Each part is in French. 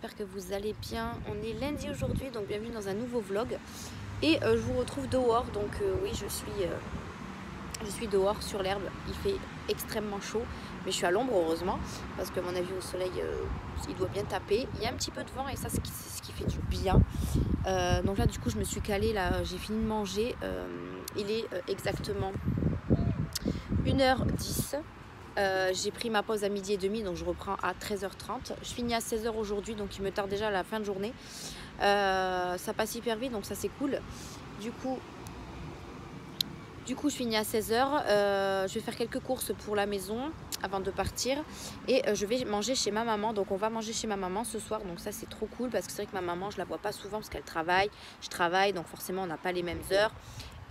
j'espère que vous allez bien. On est lundi aujourd'hui, donc bienvenue dans un nouveau vlog. Et je vous retrouve dehors, donc oui, je suis dehors sur l'herbe. Il fait extrêmement chaud, mais je suis à l'ombre heureusement, parce que à mon avis au soleil, il doit bien taper. Il y a un petit peu de vent et ça, c'est ce qui fait du bien. Donc là, du coup, je me suis calée, là, j'ai fini de manger. Il est exactement 1h10. J'ai pris ma pause à 12h30, donc je reprends à 13h30. Je finis à 16h aujourd'hui, donc il me tarde déjà à la fin de journée. Ça passe hyper vite, donc ça c'est cool. Du coup, je finis à 16h. Je vais faire quelques courses pour la maison avant de partir. Et je vais manger chez ma maman. Donc on va manger chez ma maman ce soir. Donc ça c'est trop cool parce que c'est vrai que ma maman, je la vois pas souvent parce qu'elle travaille. Je travaille, donc forcément on n'a pas les mêmes heures.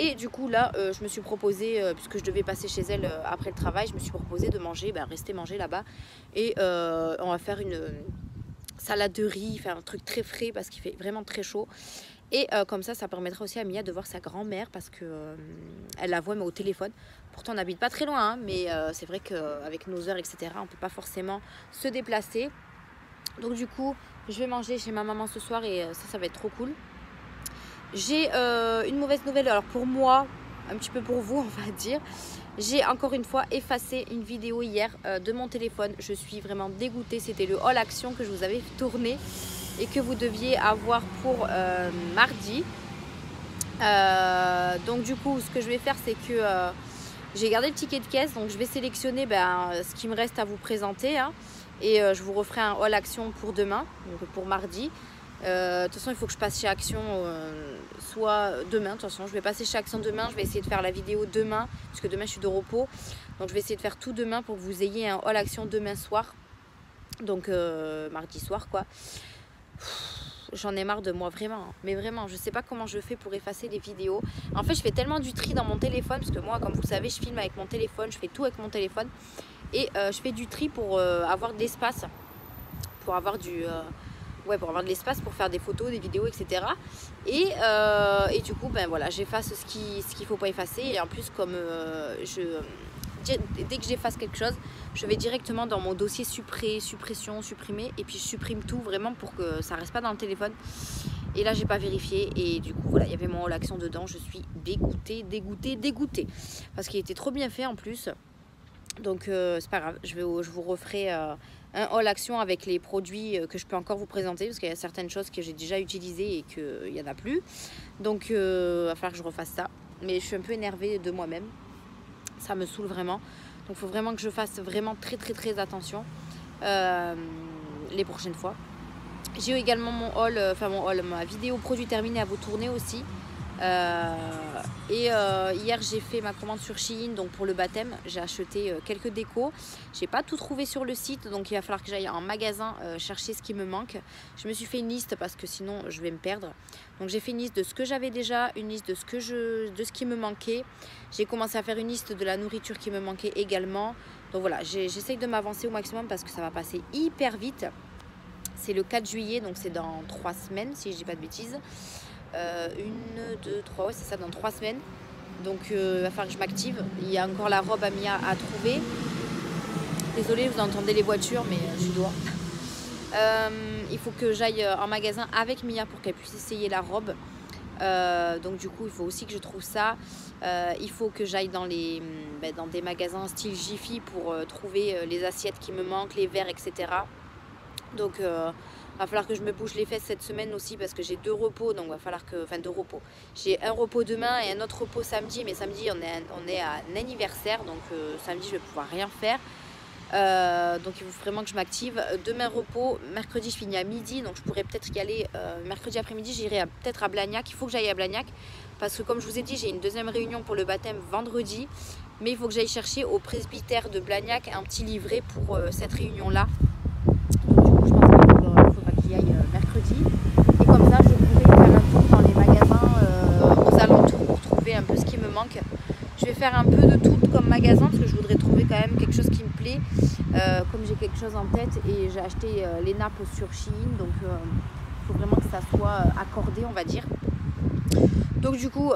Et du coup là, je me suis proposé, puisque je devais passer chez elle après le travail, je me suis proposé de manger, rester manger là-bas. Et on va faire une salade de riz, faire un truc très frais parce qu'il fait vraiment très chaud. Et comme ça permettra aussi à Mia de voir sa grand-mère parce que elle la voit mais au téléphone. Pourtant on n'habite pas très loin, hein, mais c'est vrai qu'avec nos heures, etc., on ne peut pas forcément se déplacer. Donc du coup, je vais manger chez ma maman ce soir et ça va être trop cool. J'ai une mauvaise nouvelle, alors pour moi, un petit peu pour vous on va dire. J'ai encore une fois effacé une vidéo hier de mon téléphone. Je suis vraiment dégoûtée, c'était le haul action que je vous avais tourné et que vous deviez avoir pour mardi. Donc du coup, ce que je vais faire, c'est que j'ai gardé le ticket de caisse. Donc je vais sélectionner ce qui me reste à vous présenter, hein, et je vous referai un haul action pour demain, donc pour mardi. De toute façon, il faut que je passe chez Action soit demain. De toute façon, je vais passer chez Action demain. Je vais essayer de faire la vidéo demain, puisque demain je suis de repos. Donc je vais essayer de faire tout demain pour que vous ayez un haul Action demain soir. Donc mardi soir quoi. J'en ai marre de moi, vraiment. Mais vraiment, je sais pas comment je fais pour effacer les vidéos. En fait, je fais tellement du tri dans mon téléphone, parce que moi, comme vous le savez, je filme avec mon téléphone. Je fais tout avec mon téléphone. Et je fais du tri pour avoir de l'espace. Pour avoir pour avoir de l'espace pour faire des photos, des vidéos, etc. Et du coup, voilà, j'efface ce qu'il faut pas effacer. Et en plus, comme dès que j'efface quelque chose, je vais directement dans mon dossier suppression, supprimer. Et puis je supprime tout vraiment pour que ça reste pas dans le téléphone. Et là, j'ai pas vérifié. Et du coup, voilà, il y avait mon haul action dedans. Je suis dégoûtée. Parce qu'il était trop bien fait en plus. Donc c'est pas grave, je vous referai un haul action avec les produits que je peux encore vous présenter, parce qu'il y a certaines choses que j'ai déjà utilisées et qu'il n'y en a plus. Donc il va falloir que je refasse ça. Mais je suis un peu énervée de moi-même, ça me saoule vraiment. Donc il faut vraiment que je fasse vraiment très attention les prochaines fois. J'ai également mon haul, ma vidéo produit terminée à vous tourner aussi. Hier j'ai fait ma commande sur Shein, donc pour le baptême j'ai acheté quelques décos. J'ai pas tout trouvé sur le site, donc il va falloir que j'aille en magasin chercher ce qui me manque. Je me suis fait une liste parce que sinon je vais me perdre. Donc j'ai fait une liste de ce que j'avais déjà, une liste de ce qui me manquait. J'ai commencé à faire une liste de la nourriture qui me manquait également. Donc voilà, j'essaye de m'avancer au maximum parce que ça va passer hyper vite. C'est le 4 juillet, donc c'est dans 3 semaines si je dis pas de bêtises. 1, 2, 3, ouais c'est ça, dans 3 semaines. Donc il va falloir que je m'active. Il y a encore la robe à Mia à trouver. Désolée, vous entendez les voitures, mais je suis dehors. Il faut que j'aille en magasin avec Mia pour qu'elle puisse essayer la robe. Donc du coup, il faut aussi que je trouve ça. Il faut que j'aille dans des magasins style Jiffy pour trouver les assiettes qui me manquent, les verres, etc. Donc va falloir que je me bouge les fesses cette semaine aussi parce que j'ai 2 repos, donc va falloir que, 2 repos. J'ai un repos demain et un autre repos samedi, mais samedi on est à un anniversaire, donc samedi je vais pouvoir rien faire. Donc il faut vraiment que je m'active. Demain repos, mercredi je finis à midi, donc je pourrais peut-être y aller mercredi après-midi, j'irai peut-être à Blagnac. Il faut que j'aille à Blagnac parce que comme je vous ai dit, j'ai une deuxième réunion pour le baptême vendredi, mais il faut que j'aille chercher au presbytère de Blagnac un petit livret pour cette réunion-là. Mercredi, et comme ça je pourrais faire un tour dans les magasins aux alentours pour trouver un peu ce qui me manque. Je vais faire un peu de tout comme magasin parce que je voudrais trouver quand même quelque chose qui me plaît, comme j'ai quelque chose en tête et j'ai acheté les nappes sur Shein, donc il faut vraiment que ça soit accordé, on va dire. Donc du coup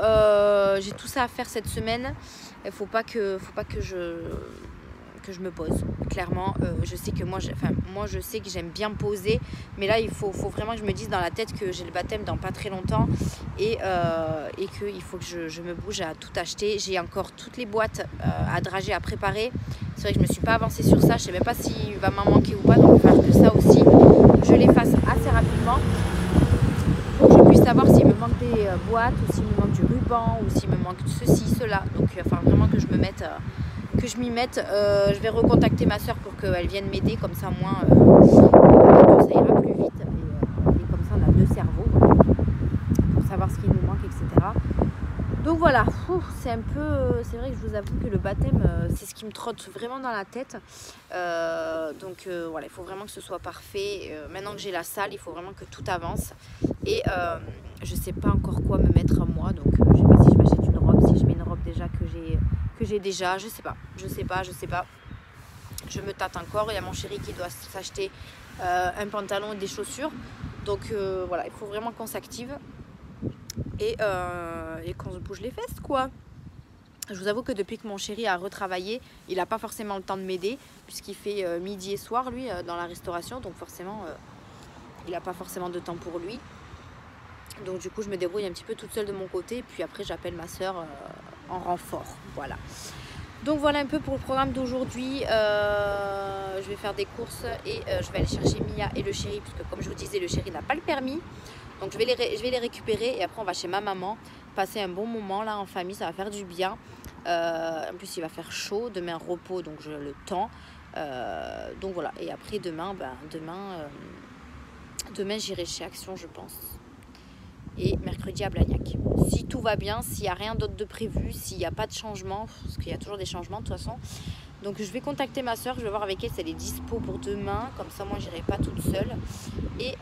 j'ai tout ça à faire cette semaine. Il faut pas que que je me pose. Clairement, je sais que moi je sais que j'aime bien me poser, mais là il faut vraiment que je me dise dans la tête que j'ai le baptême dans pas très longtemps et qu'il faut que je me bouge à tout acheter. J'ai encore toutes les boîtes à drager, à préparer. C'est vrai que je me suis pas avancée sur ça, je sais même pas s'il va m'en manquer ou pas, donc il va falloir que ça aussi je les fasse assez rapidement pour que je puisse savoir s'il me manque des boîtes ou s'il me manque du ruban ou s'il me manque ceci, cela. Donc il va falloir vraiment que je me mette que je m'y mette. Je vais recontacter ma soeur pour qu'elle vienne m'aider, comme ça au moins ça ira plus vite et comme ça on a 2 cerveaux pour savoir ce qui nous manque, etc. Donc voilà, c'est un peu, c'est vrai que je vous avoue que le baptême c'est ce qui me trotte vraiment dans la tête. Donc voilà, il faut vraiment que ce soit parfait. Maintenant que j'ai la salle, il faut vraiment que tout avance et je sais pas encore quoi me mettre à moi, donc je sais pas si je m'achète une robe, si je mets une robe déjà que j'ai déjà, je sais pas. Je me tâte encore. Il y a mon chéri qui doit s'acheter un pantalon et des chaussures. Donc voilà, il faut vraiment qu'on s'active et qu'on se bouge les fesses, quoi. Je vous avoue que depuis que mon chéri a retravaillé, il n'a pas forcément le temps de m'aider, puisqu'il fait midi et soir, lui, dans la restauration. Donc forcément, il n'a pas forcément de temps pour lui. Donc du coup, je me débrouille un petit peu toute seule de mon côté. Puis après, j'appelle ma soeur en renfort. Voilà. Donc voilà un peu pour le programme d'aujourd'hui. Je vais faire des courses et je vais aller chercher Mia et le chéri, puisque comme je vous disais, le chéri n'a pas le permis. Donc je vais les récupérer et après on va chez ma maman, passer un bon moment là en famille, ça va faire du bien. En plus il va faire chaud, demain repos, donc j'ai le temps. Donc voilà, et après demain j'irai chez Action, je pense. Et mercredi à Blagnac. Si tout va bien, s'il n'y a rien d'autre de prévu, s'il n'y a pas de changement, parce qu'il y a toujours des changements de toute façon. Donc je vais contacter ma soeur, je vais voir avec elle si elle est dispo pour demain, comme ça moi j'irai pas toute seule. Et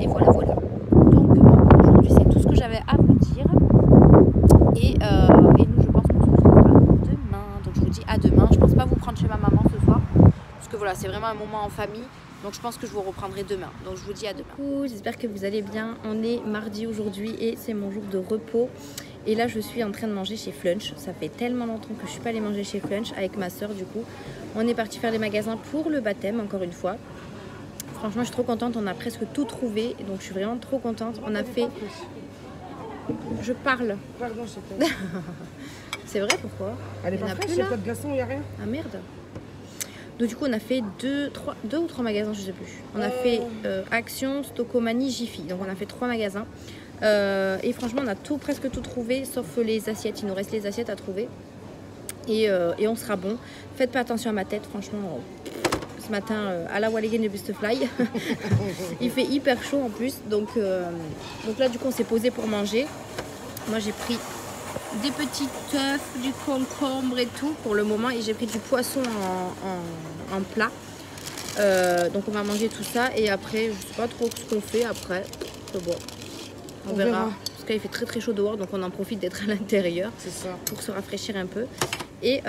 voilà. Donc aujourd'hui c'est tout ce que j'avais à vous dire. Et nous je pense qu'on se retrouvera demain. Donc je vous dis à demain. Je pense pas vous prendre chez ma maman ce soir, parce que voilà, c'est vraiment un moment en famille. Donc je pense que je vous reprendrai demain. Donc je vous dis à demain. Coucou, j'espère que vous allez bien. On est mardi aujourd'hui et c'est mon jour de repos. Et là je suis en train de manger chez Flunch. Ça fait tellement longtemps que je suis pas allée manger chez Flunch avec ma soeur du coup. On est parti faire les magasins pour le baptême encore une fois. Franchement je suis trop contente, on a presque tout trouvé. Donc je suis vraiment trop contente. On a fait... Je parle. Pardon, je sais pas. C'est vrai, pourquoi? Elle est pas fraîche, il n'y a pas de glaçon, il n'y a rien. Ah merde. Donc du coup on a fait deux ou trois magasins, je sais plus. On a fait Action, Stocomanie, Jiffy. Donc on a fait 3 magasins. Et franchement on a presque tout trouvé, sauf les assiettes. Il nous reste les assiettes à trouver. Et on sera bon. Faites pas attention à ma tête, franchement. Ce matin à la Walligen de Bustfly. Il fait hyper chaud en plus. Donc là du coup on s'est posé pour manger. Moi j'ai pris des petits œufs, du concombre et tout pour le moment, et j'ai pris du poisson en plat. Donc on va manger tout ça et après je sais pas trop ce qu'on fait après. Bon, on verra. Parce qu'il fait très très chaud dehors, donc on en profite d'être à l'intérieur pour se rafraîchir un peu. Et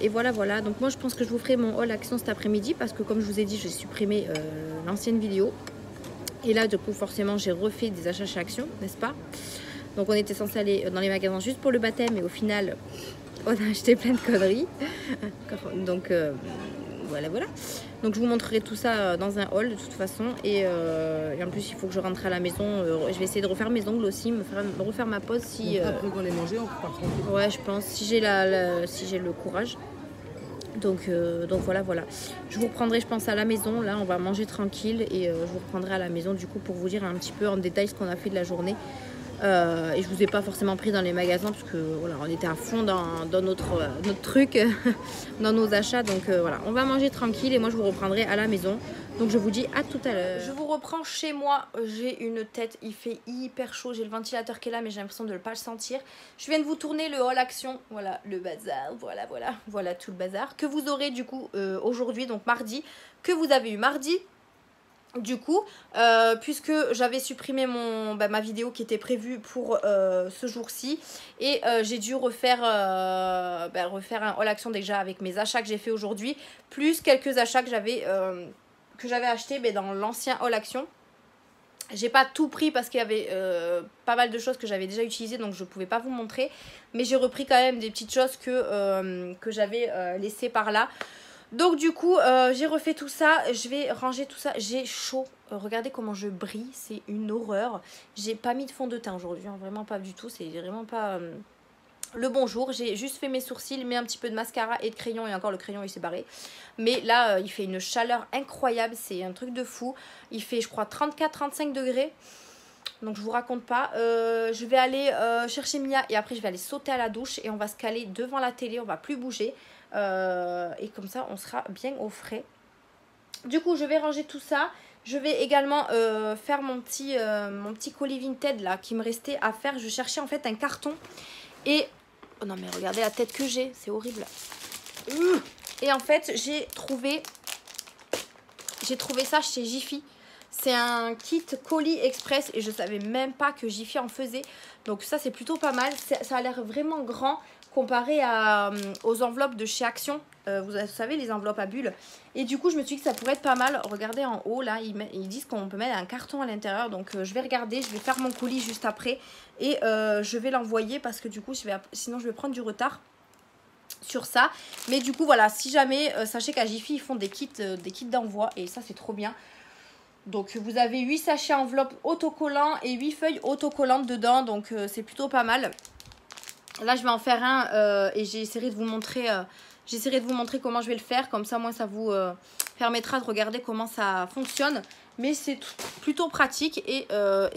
voilà. Donc moi je pense que je vous ferai mon haul Action cet après-midi, parce que comme je vous ai dit, j'ai supprimé l'ancienne vidéo. Et là du coup forcément j'ai refait des achats chez Action, n'est-ce pas? Donc on était censé aller dans les magasins juste pour le baptême, et au final on a acheté plein de conneries. Donc voilà. Donc je vous montrerai tout ça dans un haul de toute façon. Et en plus il faut que je rentre à la maison. Je vais essayer de refaire mes ongles aussi, me refaire ma pause si... Après qu'on les manger, on part tranquille. Ouais, je pense, si j'ai si j'ai le courage. Donc voilà. Je vous reprendrai, je pense, à la maison. Là on va manger tranquille et je vous reprendrai à la maison du coup pour vous dire un petit peu en détail ce qu'on a fait de la journée. Et je vous ai pas forcément pris dans les magasins parce que voilà, on était à fond dans notre truc, dans nos achats. Donc voilà, on va manger tranquille et moi je vous reprendrai à la maison. Donc je vous dis à tout à l'heure. Je vous reprends chez moi. J'ai une tête, il fait hyper chaud. J'ai le ventilateur qui est là, mais j'ai l'impression de ne pas le sentir. Je viens de vous tourner le haul Action. Voilà le bazar. Voilà tout le bazar que vous aurez du coup aujourd'hui, donc mardi, que vous avez eu mardi. Du coup, puisque j'avais supprimé ma vidéo qui était prévue pour ce jour-ci, et j'ai dû refaire un haul Action déjà avec mes achats que j'ai fait aujourd'hui, plus quelques achats que j'avais achetés dans l'ancien haul Action. J'ai pas tout pris parce qu'il y avait pas mal de choses que j'avais déjà utilisées, donc je pouvais pas vous montrer, mais j'ai repris quand même des petites choses que j'avais laissées par là. Donc du coup, j'ai refait tout ça. Je vais ranger tout ça. J'ai chaud. Regardez comment je brille. C'est une horreur. J'ai pas mis de fond de teint aujourd'hui. Hein. Vraiment pas du tout. C'est vraiment pas le bon jour. J'ai juste fait mes sourcils, mis un petit peu de mascara et de crayon. Et encore le crayon il s'est barré. Mais là, il fait une chaleur incroyable. C'est un truc de fou. Il fait je crois 34-35 degrés. Donc je vous raconte pas. Je vais aller chercher Mia. Et après je vais aller sauter à la douche. Et on va se caler devant la télé. On va plus bouger. Et comme ça on sera bien au frais. Du coup je vais ranger tout ça. Je vais également faire mon petit colis Vinted là qui me restait à faire. Je cherchais en fait un carton. Et oh non mais regardez la tête que j'ai, c'est horrible. Et en fait j'ai trouvé ça chez Jiffy. C'est un kit colis express et je savais même pas que Jiffy en faisait. Donc ça c'est plutôt pas mal. Ça a l'air vraiment grand comparé aux enveloppes de chez Action. Vous savez les enveloppes à bulles. Et du coup je me suis dit que ça pourrait être pas mal. Regardez en haut là, ils disent qu'on peut mettre un carton à l'intérieur. Donc je vais regarder, je vais faire mon colis juste après. Et je vais l'envoyer parce que du coup sinon je vais prendre du retard sur ça. Mais du coup voilà, si jamais, sachez qu'à Jiffy ils font des kits d'envoi. Et ça c'est trop bien. Donc vous avez 8 sachets enveloppes autocollants et 8 feuilles autocollantes dedans. Donc c'est plutôt pas mal. Là je vais en faire un et j'essaierai de vous montrer comment je vais le faire. Comme ça moi ça vous permettra de regarder comment ça fonctionne. Mais c'est plutôt pratique et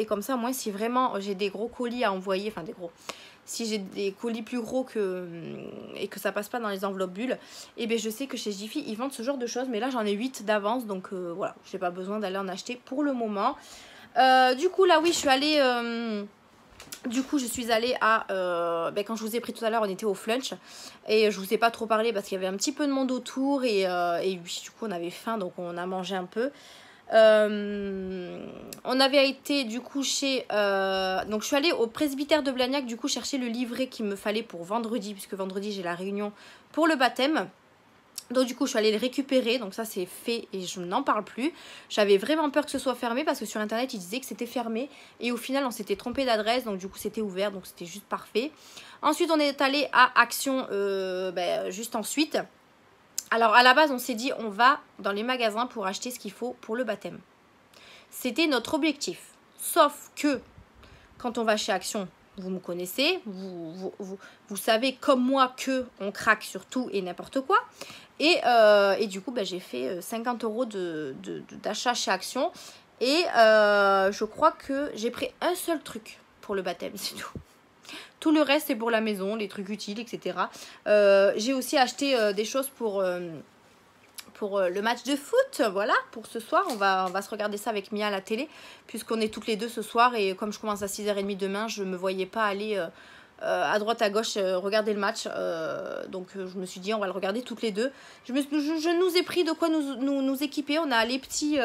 comme ça moi si vraiment j'ai des gros colis à envoyer, enfin des gros, si j'ai des colis plus gros et que ça passe pas dans les enveloppes bulles, et bien je sais que chez Jiffy ils vendent ce genre de choses. Mais là j'en ai 8 d'avance donc voilà, j'ai pas besoin d'aller en acheter pour le moment. Du coup là oui je suis allée... Du coup je suis allée à quand je vous ai pris tout à l'heure on était au Flunch et je vous ai pas trop parlé parce qu'il y avait un petit peu de monde autour et oui, du coup on avait faim donc on a mangé un peu. On avait été du coup chez donc je suis allée au presbytère de Blagnac du coup chercher le livret qu'il me fallait pour vendredi, puisque vendredi j'ai la réunion pour le baptême. Donc du coup je suis allée le récupérer, donc ça c'est fait et je n'en parle plus. J'avais vraiment peur que ce soit fermé parce que sur internet ils disaient que c'était fermé et au final on s'était trompé d'adresse, donc du coup c'était ouvert, donc c'était juste parfait. Ensuite on est allé à Action juste ensuite. Alors à la base on s'est dit on va dans les magasins pour acheter ce qu'il faut pour le baptême. C'était notre objectif. Sauf que quand on va chez Action, vous me connaissez, vous savez comme moi que on craque sur tout et n'importe quoi. Et du coup j'ai fait 50 € d'achat chez Action. Et je crois que j'ai pris un seul truc pour le baptême, c'est tout. Tout le reste c'est pour la maison, les trucs utiles, etc. J'ai aussi acheté des choses pour le match de foot, voilà, pour ce soir. On va se regarder ça avec Mia à la télé, puisqu'on est toutes les deux ce soir. Et comme je commence à 6h30 demain, je ne me voyais pas aller à droite, à gauche, regarder le match. Donc je me suis dit, on va le regarder toutes les deux. Je nous ai pris de quoi nous équiper. On a les petits,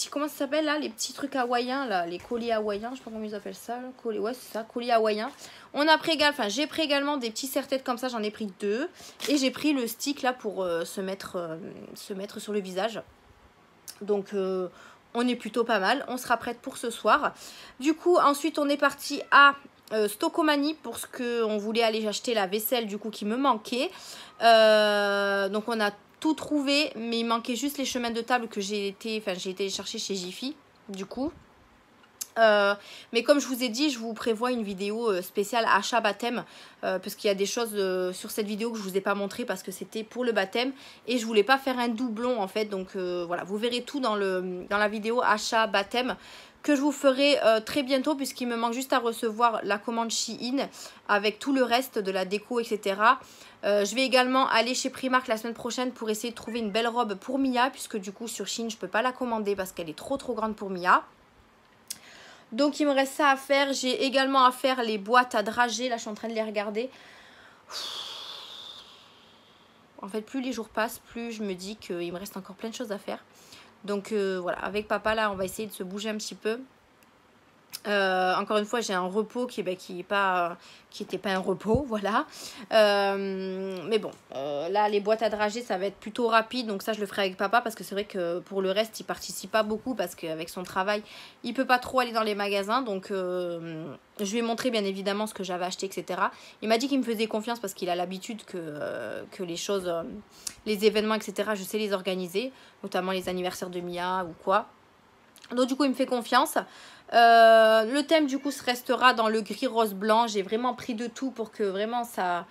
comment ça s'appelle là, les petits trucs hawaïens, là, les colis hawaïens, je sais pas comment ils appellent ça. Ouais, c'est ça, colis hawaïens. J'ai pris également des petits serre-têtes comme ça, j'en ai pris 2. Et j'ai pris le stick là pour se mettre sur le visage. Donc on est plutôt pas mal, on sera prête pour ce soir. Du coup ensuite on est parti à Stockomanie pour ce qu'on voulait aller acheter la vaisselle du coup qui me manquait. Donc on a tout trouvé, mais il manquait juste les chemins de table que j'ai été chercher chez Jiffy du coup. Mais comme je vous ai dit, je vous prévois une vidéo spéciale achat baptême parce qu'il y a des choses sur cette vidéo que je vous ai pas montré parce que c'était pour le baptême et je voulais pas faire un doublon en fait. Donc voilà, vous verrez tout dans la vidéo achat baptême que je vous ferai très bientôt, puisqu'il me manque juste à recevoir la commande Shein avec tout le reste de la déco, etc. Je vais également aller chez Primark la semaine prochaine pour essayer de trouver une belle robe pour Mia, puisque du coup sur Shein je peux pas la commander parce qu'elle est trop grande pour Mia. Donc il me reste ça à faire. J'ai également à faire les boîtes à dragées. Là je suis en train de les regarder. En fait plus les jours passent, plus je me dis qu'il me reste encore plein de choses à faire. Donc voilà, avec papa là on va essayer de se bouger un petit peu. Encore une fois, j'ai un repos qui n'était pas un repos, voilà. Mais bon, là, les boîtes à dragées, ça va être plutôt rapide. Donc ça, je le ferai avec papa parce que c'est vrai que pour le reste, il participe pas beaucoup parce qu'avec son travail, il peut pas trop aller dans les magasins. Donc, je lui ai montré bien évidemment ce que j'avais acheté, etc. Il m'a dit qu'il me faisait confiance parce qu'il a l'habitude que les choses, les événements, etc., je sais les organiser, notamment les anniversaires de Mia ou quoi. Donc du coup il me fait confiance. Le thème du coup restera dans le gris rose blanc. J'ai vraiment pris de tout pour que vraiment ça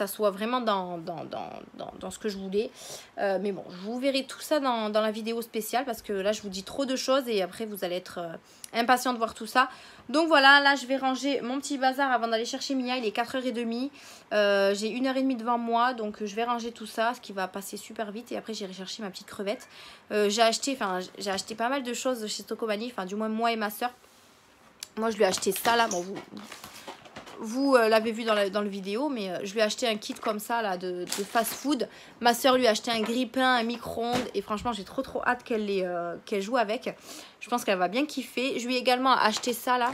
soit vraiment dans ce que je voulais. Mais bon, je vous verrai tout ça dans la vidéo spéciale parce que là je vous dis trop de choses et après vous allez être impatient de voir tout ça. Donc voilà, là je vais ranger mon petit bazar avant d'aller chercher Mia. Il est 4h30. J'ai 1h30 devant moi, donc je vais ranger tout ça, ce qui va passer super vite. Et après j'irai chercher ma petite crevette. J'ai acheté pas mal de choses chez Tocomanie, enfin du moins moi et ma soeur. Moi je lui ai acheté ça là, bon vous l'avez vu dans la vidéo, mais je lui ai acheté un kit comme ça là de fast food. Ma soeur lui a acheté un grille-pain, un micro-ondes et franchement j'ai trop hâte qu'elle joue avec. Je pense qu'elle va bien kiffer. Je lui ai également acheté ça là.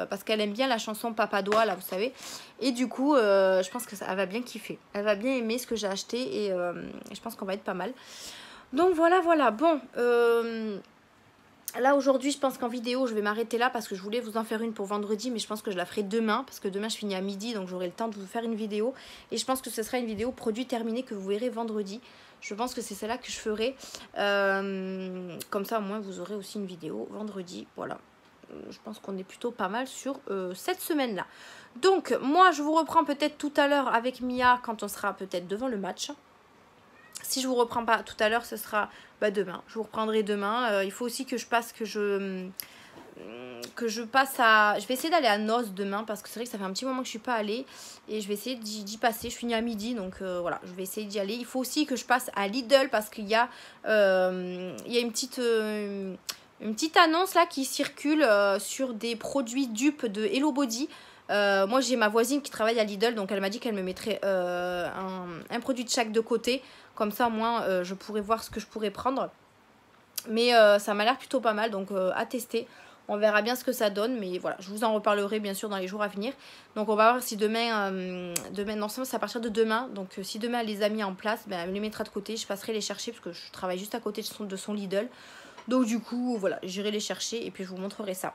Parce qu'elle aime bien la chanson Papa Doigt là, vous savez. Et du coup, je pense qu'elle va bien kiffer. Elle va bien aimer ce que j'ai acheté et je pense qu'on va être pas mal. Donc voilà. Bon, là aujourd'hui, je pense qu'en vidéo, je vais m'arrêter là parce que je voulais vous en faire une pour vendredi, mais je pense que je la ferai demain parce que demain, je finis à midi, donc j'aurai le temps de vous faire une vidéo. Et je pense que ce sera une vidéo produit terminé que vous verrez vendredi. Je pense que c'est celle-là que je ferai. Comme ça, au moins, vous aurez aussi une vidéo vendredi. Voilà. Je pense qu'on est plutôt pas mal sur cette semaine-là. Donc, moi, je vous reprends peut-être tout à l'heure avec Mia quand on sera peut-être devant le match. Si je vous reprends pas tout à l'heure, ce sera demain. Je vous reprendrai demain. Il faut aussi que je passe, je vais essayer d'aller à Noz demain parce que c'est vrai que ça fait un petit moment que je suis pas allée et je vais essayer d'y passer. Je finis à midi, donc voilà, je vais essayer d'y aller. Il faut aussi que je passe à Lidl parce qu'il y a une petite annonce là qui circule sur des produits dupes de Hello Body. Moi j'ai ma voisine qui travaille à Lidl, donc elle m'a dit qu'elle me mettrait un produit de chaque de côté. Comme ça, moi, je pourrais voir ce que je pourrais prendre. Mais ça m'a l'air plutôt pas mal, donc à tester. On verra bien ce que ça donne, mais voilà, je vous en reparlerai bien sûr dans les jours à venir. Donc on va voir si demain, non, c'est à partir de demain. Donc si demain elle les a mis en place, elle me les mettra de côté. Je passerai les chercher parce que je travaille juste à côté de son Lidl. Donc du coup, voilà, j'irai les chercher et puis je vous montrerai ça.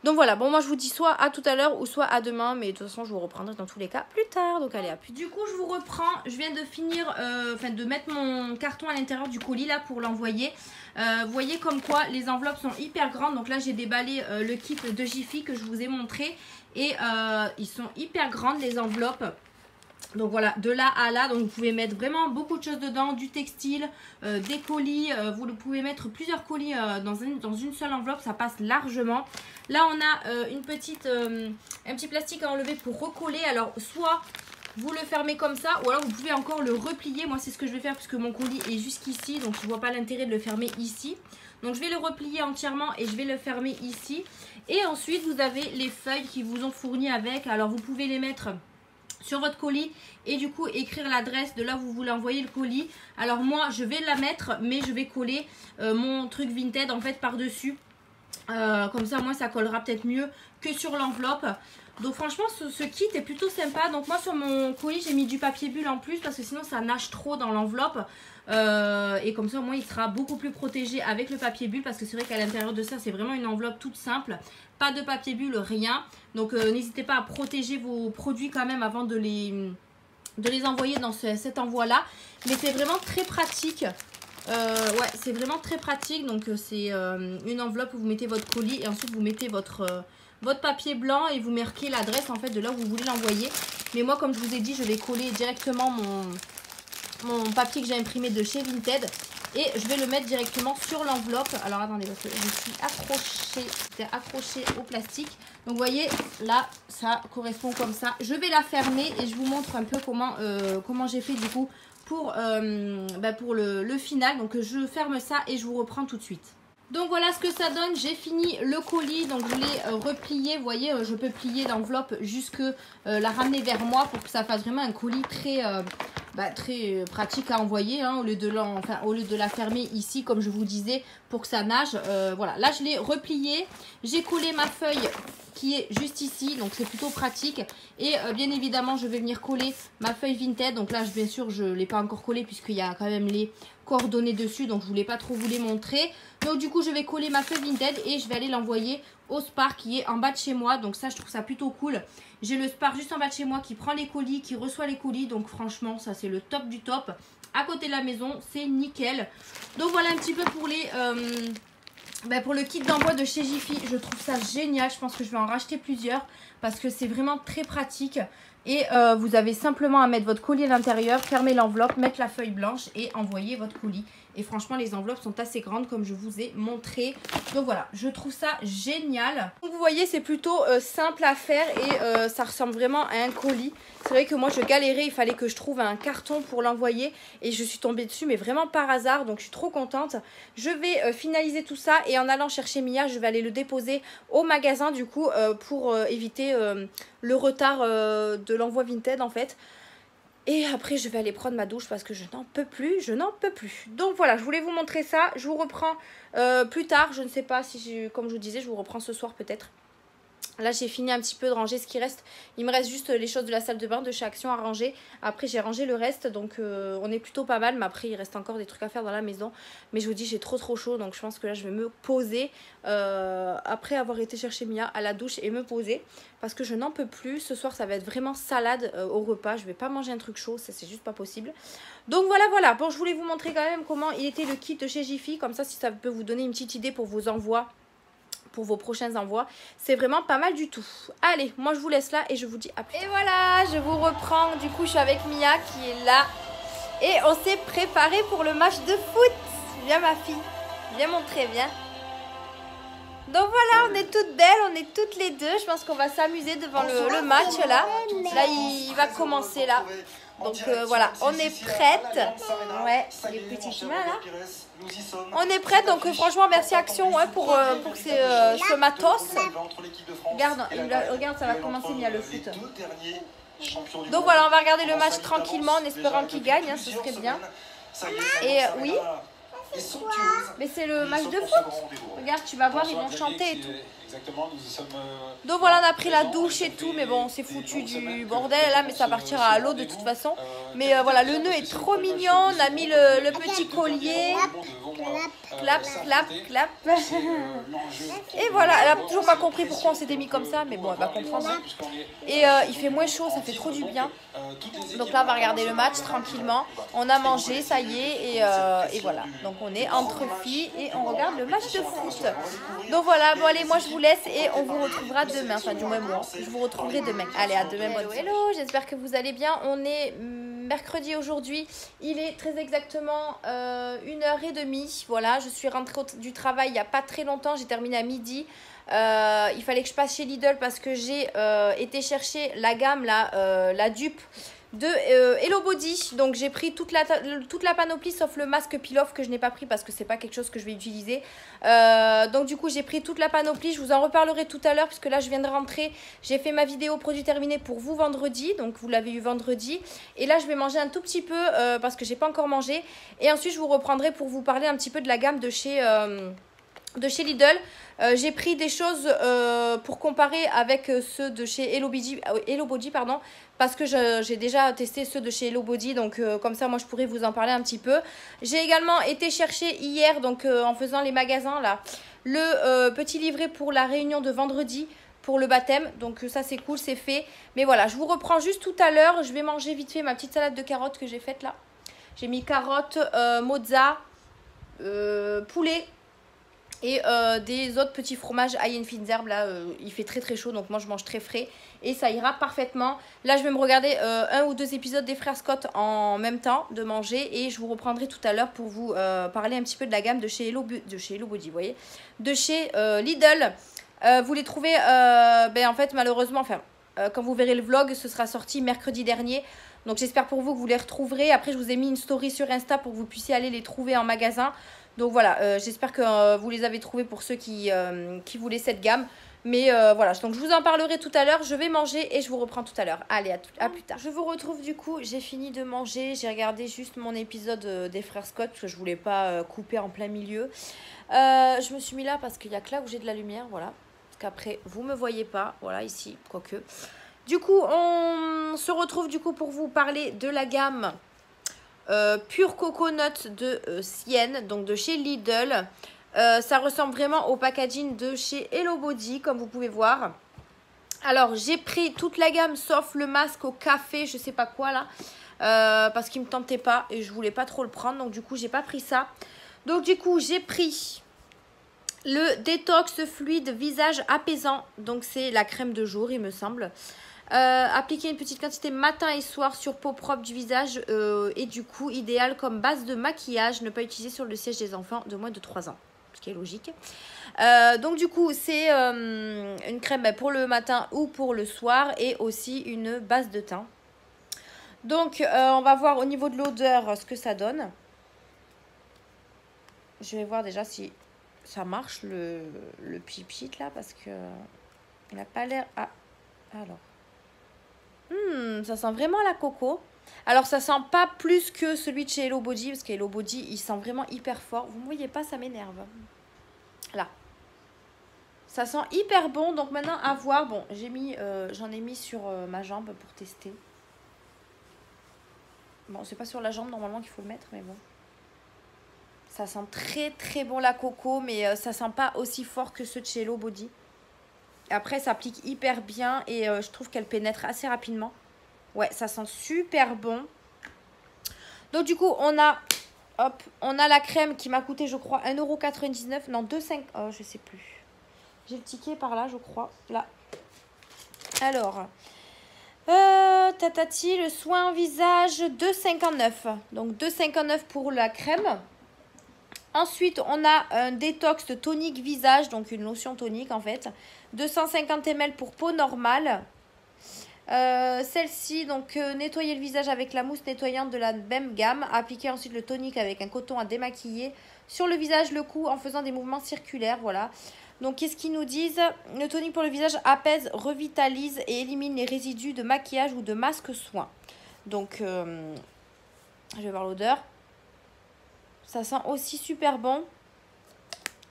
Donc voilà, bon moi je vous dis soit à tout à l'heure ou soit à demain, mais de toute façon je vous reprendrai dans tous les cas plus tard, donc allez à plus. Du coup je vous reprends, je viens de finir, de mettre mon carton à l'intérieur du colis là pour l'envoyer. Vous voyez comme quoi les enveloppes sont hyper grandes, donc là j'ai déballé le kit de Jiffy que je vous ai montré et ils sont hyper grandes les enveloppes. Donc voilà, de là à là, donc vous pouvez mettre vraiment beaucoup de choses dedans, du textile, des colis, vous pouvez mettre plusieurs colis dans une seule enveloppe, ça passe largement. Là on a un petit plastique à enlever pour recoller, alors soit vous le fermez comme ça ou alors vous pouvez encore le replier. Moi c'est ce que je vais faire puisque mon colis est jusqu'ici, donc je ne vois pas l'intérêt de le fermer ici. Donc je vais le replier entièrement et je vais le fermer ici. Et ensuite vous avez les feuilles qui vous ont fourni avec, alors vous pouvez les mettre sur votre colis et du coup écrire l'adresse de là où vous voulez envoyer le colis. Alors moi je vais la mettre, mais je vais coller mon truc Vinted en fait par dessus, comme ça moi ça collera peut-être mieux que sur l'enveloppe. Donc franchement ce kit est plutôt sympa. Donc moi sur mon colis j'ai mis du papier bulle en plus parce que sinon ça nage trop dans l'enveloppe. Et comme ça au moins il sera beaucoup plus protégé avec le papier bulle, parce que c'est vrai qu'à l'intérieur de ça c'est vraiment une enveloppe toute simple, pas de papier bulle, rien. Donc n'hésitez pas à protéger vos produits quand même avant de les envoyer dans cet envoi là. Mais c'est vraiment très pratique. Ouais, c'est vraiment très pratique. Donc c'est une enveloppe où vous mettez votre colis et ensuite vous mettez votre papier blanc et vous marquez l'adresse en fait de là où vous voulez l'envoyer. Mais moi comme je vous ai dit, je vais coller directement mon papier que j'ai imprimé de chez Vinted et je vais le mettre directement sur l'enveloppe. Alors attendez, parce que je suis accrochée au plastique. Donc vous voyez là ça correspond comme ça. Je vais la fermer et je vous montre un peu comment j'ai fait du coup pour le final. Donc je ferme ça et je vous reprends tout de suite. Donc voilà ce que ça donne, j'ai fini le colis, donc je l'ai replié, vous voyez, je peux plier l'enveloppe jusque la ramener vers moi pour que ça fasse vraiment un colis très pratique à envoyer, hein, au lieu de la fermer ici, comme je vous disais, pour que ça nage. Voilà, là je l'ai replié, j'ai collé ma feuille qui est juste ici, donc c'est plutôt pratique. Et bien évidemment, je vais venir coller ma feuille Vinted. Donc là, bien sûr, je ne l'ai pas encore collée puisqu'il y a quand même les coordonnées dessus, donc je voulais pas trop vous les montrer. Donc du coup, je vais coller ma feuille Vinted et je vais aller l'envoyer au Spar qui est en bas de chez moi. Donc ça, je trouve ça plutôt cool. J'ai le Spar juste en bas de chez moi qui prend les colis, qui reçoit les colis. Donc franchement, ça c'est le top du top. À côté de la maison, c'est nickel. Donc voilà un petit peu pour les... pour le kit d'envoi de chez Jiffy, je trouve ça génial. Je pense que je vais en racheter plusieurs parce que c'est vraiment très pratique. Et vous avez simplement à mettre votre colis à l'intérieur, fermer l'enveloppe, mettre la feuille blanche et envoyer votre colis. Et franchement, les enveloppes sont assez grandes comme je vous ai montré. Donc voilà, je trouve ça génial. Donc vous voyez, c'est plutôt simple à faire et ça ressemble vraiment à un colis. C'est vrai que moi, je galérais, il fallait que je trouve un carton pour l'envoyer. Et je suis tombée dessus, mais vraiment par hasard. Donc je suis trop contente. Je vais finaliser tout ça et en allant chercher Mia, je vais aller le déposer au magasin du coup pour éviter le retard de l'envoi Vinted en fait. Et après je vais aller prendre ma douche parce que je n'en peux plus, Donc voilà, je voulais vous montrer ça. Je vous reprends plus tard, je ne sais pas si, comme je vous disais, je vous reprends ce soir peut-être. Là j'ai fini un petit peu de ranger ce qui reste. Il me reste juste les choses de la salle de bain de chez Action à ranger. Après j'ai rangé le reste, donc on est plutôt pas mal. Mais après il reste encore des trucs à faire dans la maison. Mais je vous dis j'ai trop chaud, donc je pense que là je vais me poser après avoir été chercher Mia à la douche et me poser. Parce que je n'en peux plus. Ce soir ça va être vraiment salade au repas. Je vais pas manger un truc chaud, ça c'est juste pas possible. Donc voilà. Bon, je voulais vous montrer quand même comment il était le kit de chez Jiffy. Comme ça si ça peut vous donner une petite idée pour vos envois. Pour vos prochains envois, c'est vraiment pas mal du tout. Allez, moi je vous laisse là et je vous dis à plus. Et voilà, je vous reprends. Du coup, je suis avec Mia qui est là et on s'est préparé pour le match de foot. Viens ma fille, viens montrer, viens. Donc voilà, on est toutes belles, on est toutes les deux. Je pense qu'on va s'amuser devant le match là. Là, il va commencer là. Donc voilà, on est prête. Ouais, les petites mains là. On est prête, donc franchement merci Action pour ce matos. Regarde, ça va commencer, il y a le foot. Donc voilà, on va regarder le match tranquillement en espérant qu'il gagne, hein, ce serait bien. Et oui, mais c'est le match de foot. Regarde, tu vas voir, ils vont chanter et tout. Donc voilà, on a pris la douche et tout, mais bon, c'est foutu du bordel là, mais ça partira à l'eau de toute façon. Mais voilà, le nœud est trop mignon, on a mis le petit collier. Clap. Et voilà, elle a toujours pas compris pourquoi on s'était mis comme ça, mais bon, elle va comprendre. Et il fait moins chaud, ça fait trop du bien. Donc là, on va regarder le match tranquillement. On a mangé, ça y est, et voilà. Donc on est entre filles et on regarde le match de foot. Donc voilà, bon allez, moi je vous laisse et on vous retrouvera demain. Enfin, du moins moi, je vous retrouverai demain. Allez, à demain. Hello, j'espère que vous allez bien. On est mercredi aujourd'hui. Il est très exactement 1h30. Voilà, je suis rentrée du travail il n'y a pas très longtemps. J'ai terminé à midi. Il fallait que je passe chez Lidl parce que j'ai été chercher la gamme, là, la dupe de Hello Body. Donc j'ai pris toute la panoplie sauf le masque peel-off que je n'ai pas pris parce que c'est pas quelque chose que je vais utiliser. Donc du coup j'ai pris toute la panoplie. Je vous en reparlerai tout à l'heure puisque là je viens de rentrer. J'ai fait ma vidéo produit terminé pour vous vendredi. Donc vous l'avez eu vendredi. Et là je vais manger un tout petit peu parce que j'ai pas encore mangé. Et ensuite je vous reprendrai pour vous parler un petit peu de la gamme de chez Lidl. J'ai pris des choses pour comparer avec ceux de chez Hello Body, pardon, parce que j'ai déjà testé ceux de chez Hello Body, donc comme ça moi je pourrais vous en parler un petit peu. J'ai également été chercher hier, donc en faisant les magasins là, le petit livret pour la réunion de vendredi pour le baptême, donc ça c'est cool, c'est fait. Mais voilà, je vous reprends juste tout à l'heure. Je vais manger vite fait ma petite salade de carottes que j'ai faite là. J'ai mis carottes, mozza, poulet et des autres petits fromages Hayen fines herbes. Là, il fait très chaud, donc moi je mange très frais et ça ira parfaitement. Là, je vais me regarder un ou deux épisodes des Frères Scott en même temps de manger et je vous reprendrai tout à l'heure pour vous parler un petit peu de la gamme de chez Hello Body, vous voyez, de chez Lidl. Vous les trouvez, en fait, malheureusement, enfin, quand vous verrez le vlog, ce sera sorti mercredi dernier. Donc j'espère pour vous que vous les retrouverez. Après, je vous ai mis une story sur Insta pour que vous puissiez aller les trouver en magasin. Donc voilà, j'espère que vous les avez trouvés pour ceux qui voulaient cette gamme. Mais voilà, donc je vous en parlerai tout à l'heure. Je vais manger et je vous reprends tout à l'heure. Allez, à plus tard. Je vous retrouve du coup, j'ai fini de manger. J'ai regardé juste mon épisode des frères Scott parce que je voulais pas couper en plein milieu. Je me suis mis là parce qu'il y a que là où j'ai de la lumière, voilà. Parce qu'après, vous me voyez pas, voilà, ici, quoique. Du coup, on se retrouve du coup pour vous parler de la gamme Pure Coconut de Sienne, donc de chez Lidl. Ça ressemble vraiment au packaging de chez Hello Body, comme vous pouvez voir. Alors, j'ai pris toute la gamme, sauf le masque au café, je sais pas quoi là. Parce qu'il me tentait pas et je voulais pas trop le prendre. Donc, du coup, j'ai pas pris ça. Donc, du coup, j'ai pris le détox fluide visage apaisant. Donc, c'est la crème de jour, il me semble. Appliquer une petite quantité matin et soir sur peau propre du visage. Et du coup, idéal comme base de maquillage. Ne pas utiliser sur le siège des enfants de moins de 3 ans. Ce qui est logique. Donc du coup c'est une crème pour le matin ou pour le soir et aussi une base de teint. Donc on va voir au niveau de l'odeur ce que ça donne. Je vais voir déjà si ça marche le pipit là parce que il n'a pas l'air... Ah, alors... ça sent vraiment la coco. Alors ça sent pas plus que celui de chez Hello Body parce que Hello Body il sent vraiment hyper fort. Vous ne voyez pas, ça m'énerve. Là. Ça sent hyper bon. Donc maintenant à voir. Bon, j'en ai mis sur ma jambe pour tester. Bon, c'est pas sur la jambe normalement qu'il faut le mettre, mais bon. Ça sent très très bon la coco, mais ça sent pas aussi fort que ceux de chez Hello Body. Après, ça applique hyper bien et je trouve qu'elle pénètre assez rapidement. Ouais, ça sent super bon. Donc du coup, on a la crème qui m'a coûté, je crois, 1,99 €. Non, 2,5 €. Oh, je sais plus. J'ai le ticket par là, je crois. Là. Alors, tatati, le soin visage, 2,59 €. Donc 2,59 € pour la crème. Ensuite, on a un détox tonique visage, donc une lotion tonique en fait. 250 ml pour peau normale. Celle-ci, donc nettoyer le visage avec la mousse nettoyante de la même gamme. Appliquer ensuite le tonique avec un coton à démaquiller sur le visage, le cou en faisant des mouvements circulaires. Voilà. Donc, qu'est-ce qu'ils nous disent? Le tonique pour le visage apaise, revitalise et élimine les résidus de maquillage ou de masque soin. Donc, je vais voir l'odeur. Ça sent aussi super bon.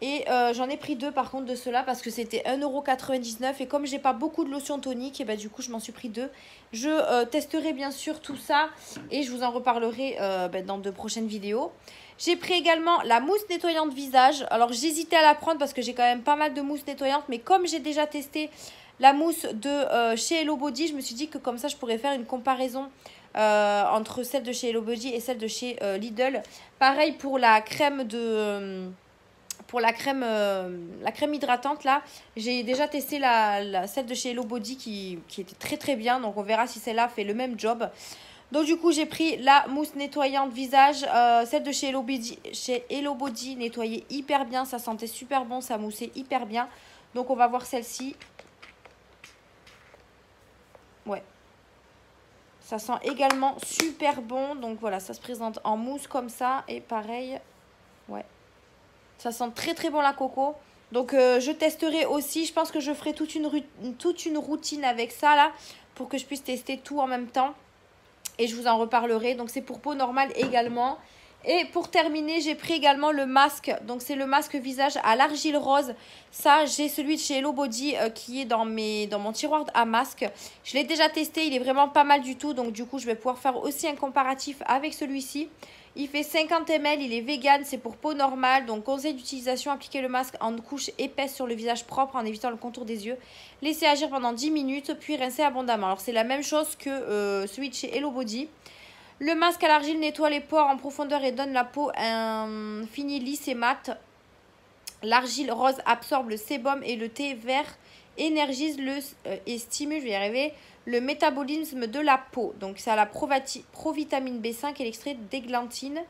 Et j'en ai pris 2 par contre de ceux-là parce que c'était 1,99 € et comme j'ai pas beaucoup de lotion tonique, et ben, du coup je m'en suis pris 2. Je testerai bien sûr tout ça et je vous en reparlerai dans de prochaines vidéos. J'ai pris également la mousse nettoyante visage. Alors j'hésitais à la prendre parce que j'ai quand même pas mal de mousse nettoyante, mais comme j'ai déjà testé la mousse de chez Hello Body, je me suis dit que comme ça je pourrais faire une comparaison entre celle de chez Hello Body et celle de chez Lidl. Pareil pour la crème de... Pour la crème hydratante, là, j'ai déjà testé celle de chez Hello Body qui était très très bien. Donc, on verra si celle-là fait le même job. Donc, du coup, j'ai pris la mousse nettoyante visage. Celle de chez Hello Body nettoyait hyper bien. Ça sentait super bon, ça moussait hyper bien. Donc, on va voir celle-ci. Ouais. Ça sent également super bon. Donc, voilà, ça se présente en mousse comme ça. Et pareil, ouais. Ça sent très très bon la coco. Donc je testerai aussi. Je pense que je ferai toute une routine avec ça là. Pour que je puisse tester tout en même temps. Et je vous en reparlerai. Donc c'est pour peau normale également. Et pour terminer, j'ai pris également le masque. Donc c'est le masque visage à l'argile rose. Ça, j'ai celui de chez Hello Body qui est dans mon tiroir à masque. Je l'ai déjà testé. Il est vraiment pas mal du tout. Donc du coup, je vais pouvoir faire aussi un comparatif avec celui-ci. Il fait 50 ml, il est vegan, c'est pour peau normale. Donc conseil d'utilisation, appliquer le masque en couche épaisse sur le visage propre en évitant le contour des yeux. Laissez agir pendant 10 minutes, puis rincer abondamment. Alors c'est la même chose que celui de chez Hello Body. Le masque à l'argile nettoie les pores en profondeur et donne la peau un fini lisse et mat. L'argile rose absorbe le sébum et le thé vert énergise et stimule, je vais y arriver, le métabolisme de la peau. Donc, ça a la provitamine B5 et l'extrait d'églantine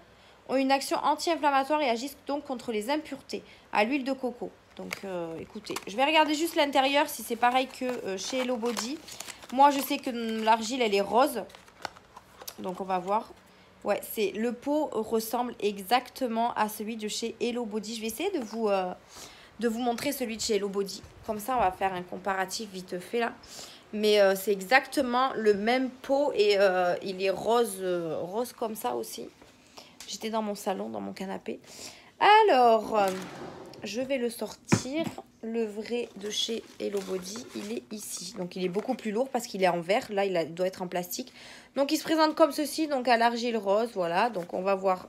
ont une action anti-inflammatoire et agissent donc contre les impuretés à l'huile de coco. Donc, écoutez, je vais regarder juste l'intérieur si c'est pareil que chez Hello Body. Moi, je sais que l'argile, elle est rose. Donc, on va voir. Ouais, le pot ressemble exactement à celui de chez Hello Body. Je vais essayer de vous montrer celui de chez Hello Body. Comme ça, on va faire un comparatif vite fait là. Mais c'est exactement le même pot et il est rose, rose comme ça aussi. J'étais dans mon salon, dans mon canapé. Alors, je vais le sortir. Le vrai de chez Hello Body, il est ici. Donc, il est beaucoup plus lourd parce qu'il est en verre. Là, il doit être en plastique. Donc, il se présente comme ceci, donc à l'argile rose. Voilà, donc on va voir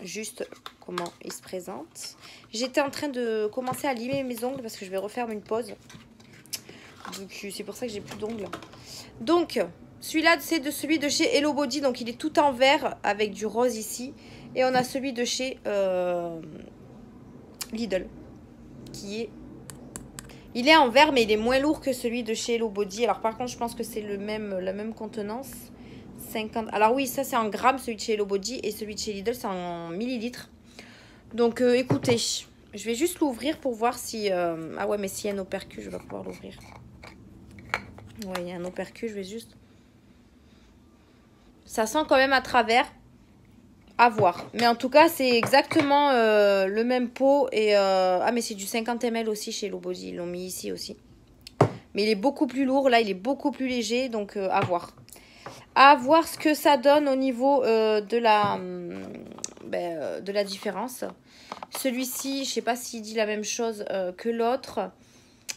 juste comment il se présente. J'étais en train de commencer à limer mes ongles parce que je vais refaire une pause. Donc, c'est pour ça que j'ai plus d'ongles. Donc, celui-là, c'est celui de chez Hello Body. Donc, il est tout en vert avec du rose ici. Et on a celui de chez Lidl. Il est en vert, mais il est moins lourd que celui de chez Hello Body. Alors, par contre, je pense que c'est la même contenance. 50. Alors, oui, ça, c'est en grammes, celui de chez Hello Body. Et celui de chez Lidl, c'est en millilitres. Donc, écoutez, je vais juste l'ouvrir pour voir si... Ah ouais, mais s'il y a un opercule, je vais pouvoir l'ouvrir. Ouais, il y a un opercule, je vais juste... Ça sent quand même à travers. À voir. Mais en tout cas, c'est exactement le même pot. Et, ah, mais c'est du 50 ml aussi chez Hello Body. Ils l'ont mis ici aussi. Mais il est beaucoup plus lourd. Là, il est beaucoup plus léger. Donc, à voir. À voir ce que ça donne au niveau de la différence. Celui-ci, je ne sais pas s'il dit la même chose que l'autre.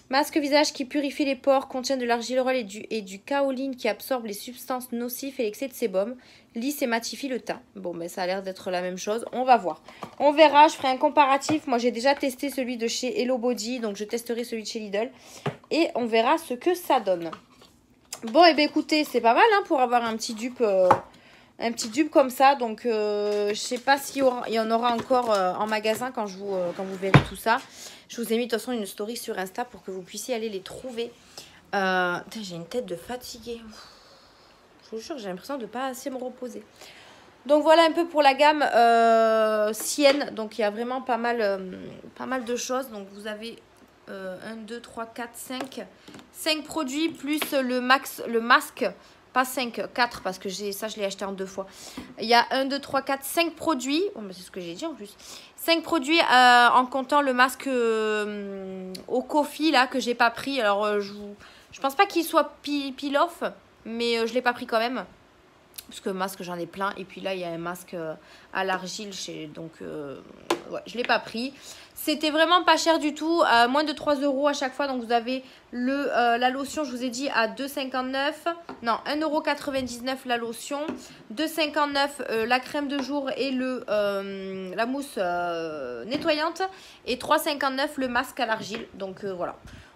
Masque visage qui purifie les pores, contient de l'argillerol et du kaoline qui absorbe les substances nocives et l'excès de sébum, lisse et matifie le teint. Bon, mais ça a l'air d'être la même chose. On va voir. On verra, je ferai un comparatif. Moi, j'ai déjà testé celui de chez Hello Body, donc je testerai celui de chez Lidl. Et on verra ce que ça donne. Bon, et bien écoutez, c'est pas mal hein, pour avoir un petit dupe comme ça. Donc, je sais pas s'il y en aura encore en magasin quand vous verrez tout ça. Je vous ai mis de toute façon une story sur Insta pour que vous puissiez aller les trouver. J'ai une tête de fatiguée. Je vous jure, j'ai l'impression de ne pas assez me reposer. Donc voilà un peu pour la gamme Sienne. Donc il y a vraiment pas mal de choses. Donc vous avez 1, 2, 3, 4, 5 produits plus le masque. Pas 5, 4 parce que je l'ai acheté en 2 fois. Il y a 1, 2, 3, 4, 5 produits. Oh, c'est ce que j'ai dit en plus. 5 produits en comptant le masque au coffee là que j'ai pas pris. Alors je pense pas qu'il soit peel-off, mais je l'ai pas pris quand même. Parce que masque j'en ai plein. Et puis là il y a un masque à l'argile. Donc ouais, je l'ai pas pris. C'était vraiment pas cher du tout, moins de 3 € à chaque fois. Donc vous avez la lotion, je vous ai dit, à 2,59. Non, 1,99 € la lotion. 2,59 la crème de jour et la mousse nettoyante. Et 3,59 le masque à l'argile. Donc voilà.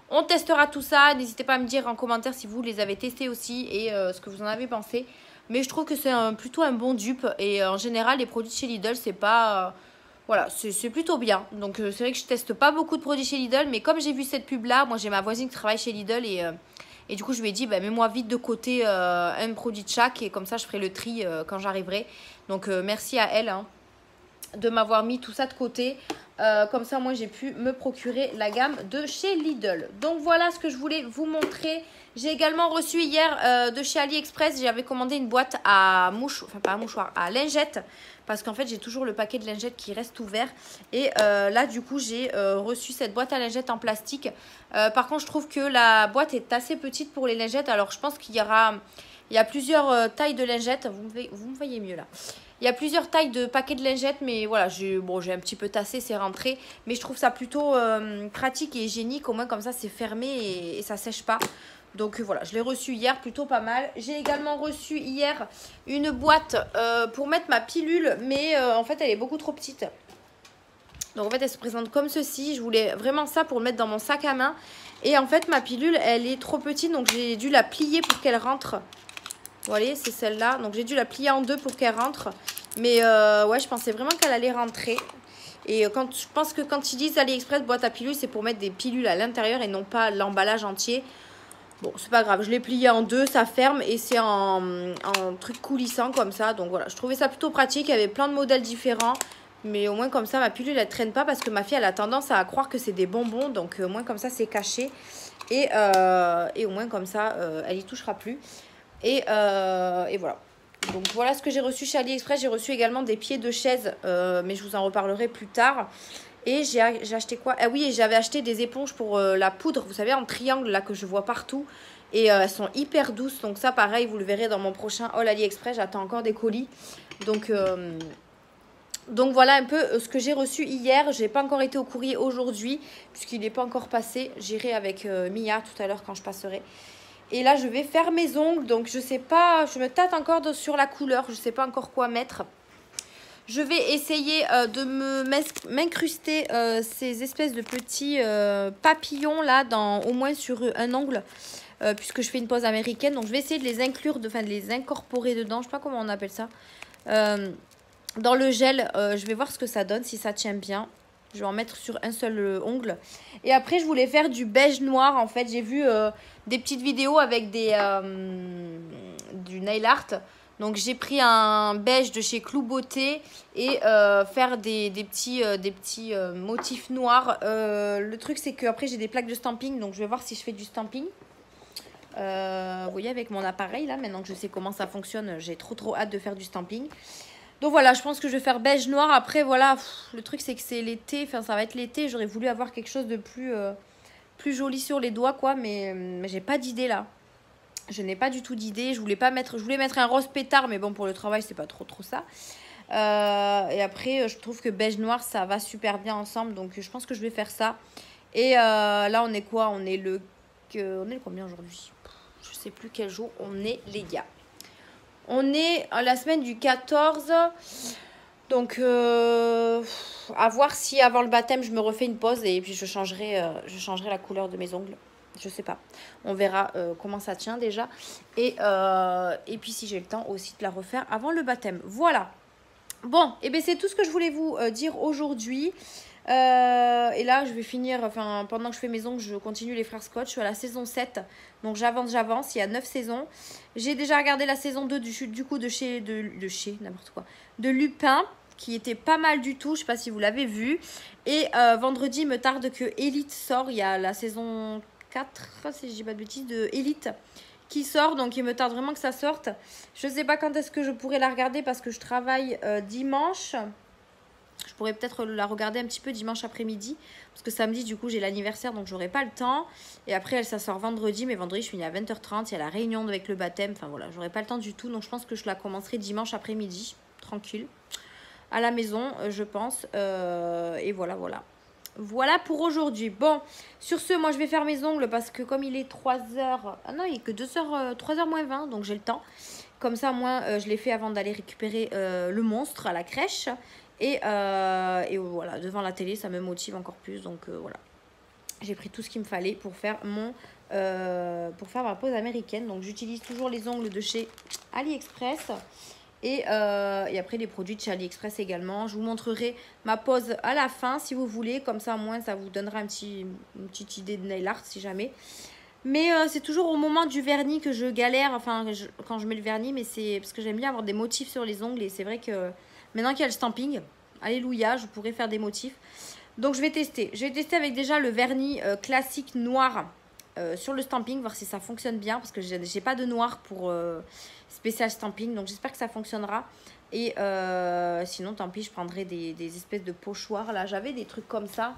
On testera tout ça. N'hésitez pas à me dire en commentaire si vous les avez testés aussi et ce que vous en avez pensé. Mais je trouve que c'est plutôt un bon dupe. Et en général, les produits de chez Lidl, c'est pas... Voilà, c'est plutôt bien. Donc, c'est vrai que je teste pas beaucoup de produits chez Lidl. Mais comme j'ai vu cette pub-là, moi, j'ai ma voisine qui travaille chez Lidl. Et du coup, je lui ai dit, bah, mets-moi vite de côté un produit de chaque. Et comme ça, je ferai le tri quand j'arriverai. Donc, merci à elle hein, de m'avoir mis tout ça de côté. Comme ça, moi, j'ai pu me procurer la gamme de chez Lidl. Donc, voilà ce que je voulais vous montrer. J'ai également reçu hier de chez AliExpress. J'avais commandé une boîte à mouchoir, enfin pas à mouchoir, à lingettes. Parce qu'en fait, j'ai toujours le paquet de lingettes qui reste ouvert. Et là, du coup, j'ai reçu cette boîte à lingettes en plastique. Par contre, je trouve que la boîte est assez petite pour les lingettes. Alors, je pense qu'il y a plusieurs tailles de lingettes. Vous me voyez mieux là. Il y a plusieurs tailles de paquets de lingettes. Mais voilà, j'ai un petit peu tassé, c'est rentré. Mais je trouve ça plutôt pratique et hygiénique. Au moins, comme ça, c'est fermé et ça sèche pas. Donc voilà, je l'ai reçu hier, plutôt pas mal. J'ai également reçu hier une boîte pour mettre ma pilule, mais en fait elle est beaucoup trop petite. Donc en fait elle se présente comme ceci. Je voulais vraiment ça pour le mettre dans mon sac à main. Et en fait ma pilule elle est trop petite, donc j'ai dû la plier pour qu'elle rentre. Vous voyez, c'est celle-là. Donc j'ai dû la plier en deux pour qu'elle rentre. Mais ouais, je pensais vraiment qu'elle allait rentrer. Et je pense que quand ils disent AliExpress boîte à pilules, c'est pour mettre des pilules à l'intérieur et non pas l'emballage entier. Bon, c'est pas grave, je l'ai plié en deux, ça ferme et c'est en truc coulissant comme ça. Donc voilà, je trouvais ça plutôt pratique, il y avait plein de modèles différents. Mais au moins comme ça, ma pilule, elle traîne pas parce que ma fille, elle a tendance à croire que c'est des bonbons. Donc au moins comme ça, c'est caché. Et au moins comme ça, elle y touchera plus. Et voilà. Donc voilà ce que j'ai reçu chez AliExpress. J'ai reçu également des pieds de chaise, mais je vous en reparlerai plus tard. Et j'ai acheté quoi? Ah oui, j'avais acheté des éponges pour la poudre, vous savez, en triangle là que je vois partout. Et elles sont hyper douces. Donc ça, pareil, vous le verrez dans mon prochain haul AliExpress. J'attends encore des colis. Donc voilà un peu ce que j'ai reçu hier. Je n'ai pas encore été au courrier aujourd'hui puisqu'il n'est pas encore passé. J'irai avec Mia tout à l'heure quand je passerai. Et là, je vais faire mes ongles. Donc je sais pas, je me tâte encore sur la couleur. Je ne sais pas encore quoi mettre. Je vais essayer de m'incruster ces espèces de petits papillons là, au moins sur un ongle. Puisque je fais une pose américaine. Donc je vais essayer de les inclure, de les incorporer dedans. Je sais pas comment on appelle ça. Dans le gel, je vais voir ce que ça donne, si ça tient bien. Je vais en mettre sur un seul ongle. Et après, je voulais faire du beige noir. En fait, j'ai vu des petites vidéos avec du nail art. Donc j'ai pris un beige de chez Clou Beauté et faire des petits motifs noirs. Le truc c'est que après j'ai des plaques de stamping, donc je vais voir si je fais du stamping. Vous voyez avec mon appareil là, maintenant que je sais comment ça fonctionne, j'ai trop hâte de faire du stamping. Donc voilà, je pense que je vais faire beige noir. Après voilà, le truc c'est que c'est l'été, enfin ça va être l'été. J'aurais voulu avoir quelque chose de plus joli sur les doigts quoi, mais j'ai pas d'idée là. Je n'ai pas du tout d'idée. Je voulais mettre un rose pétard, mais bon, pour le travail, c'est pas trop ça. Et après, je trouve que beige noir, ça va super bien ensemble. Donc, je pense que je vais faire ça. Et là, on est quoi? On est le combien aujourd'hui? Je sais plus quel jour on est, les gars. On est à la semaine du 14. Donc, à voir si avant le baptême, je me refais une pause. Et puis, je changerai la couleur de mes ongles. Je sais pas. On verra comment ça tient déjà. Et puis si j'ai le temps aussi de la refaire avant le baptême. Voilà. Bon, et bien c'est tout ce que je voulais vous dire aujourd'hui. Et là, je vais finir, enfin, pendant que je fais mes ongles, je continue les frères Scott. Je suis à la saison 7. Donc j'avance. Il y a 9 saisons. J'ai déjà regardé la saison 2 du coup de chez n'importe quoi. De Lupin, qui était pas mal du tout. Je sais pas si vous l'avez vu. Et vendredi, il me tarde que Elite sort. Il y a la saison 4, si je dis pas de bêtises, de Elite qui sort, donc il me tarde vraiment que ça sorte. Je sais pas quand est-ce que je pourrais la regarder parce que je travaille dimanche. Je pourrais peut-être la regarder un petit peu dimanche après-midi parce que samedi du coup j'ai l'anniversaire donc j'aurai pas le temps. Et après ça sort vendredi, mais vendredi je finis à 20h30, il y a la réunion avec le baptême, enfin voilà, j'aurai pas le temps du tout, donc je pense que je la commencerai dimanche après-midi, tranquille, à la maison je pense. Et voilà. Voilà pour aujourd'hui. Bon, sur ce, moi je vais faire mes ongles parce que comme il est 3h... Ah non, il est que 2h, 3h moins 20, donc j'ai le temps. Comme ça, moi, je l'ai fait avant d'aller récupérer le monstre à la crèche. Et voilà, devant la télé, ça me motive encore plus. Donc voilà, j'ai pris tout ce qu'il me fallait pour faire ma pose américaine. Donc j'utilise toujours les ongles de chez AliExpress. Et après les produits de chez AliExpress également. Je vous montrerai ma pose à la fin si vous voulez. Comme ça au moins ça vous donnera une petite idée de nail art si jamais. Mais c'est toujours au moment du vernis que je galère. Enfin quand je mets le vernis. Mais c'est parce que j'aime bien avoir des motifs sur les ongles. Et c'est vrai que maintenant qu'il y a le stamping, alléluia, je pourrais faire des motifs. Donc je vais tester. Je vais tester avec déjà le vernis classique noir sur le stamping. Voir si ça fonctionne bien. Parce que j'ai pas de noir pour... spécial stamping, donc j'espère que ça fonctionnera. Et sinon tant pis, je prendrai des espèces de pochoirs là. J'avais des trucs comme ça.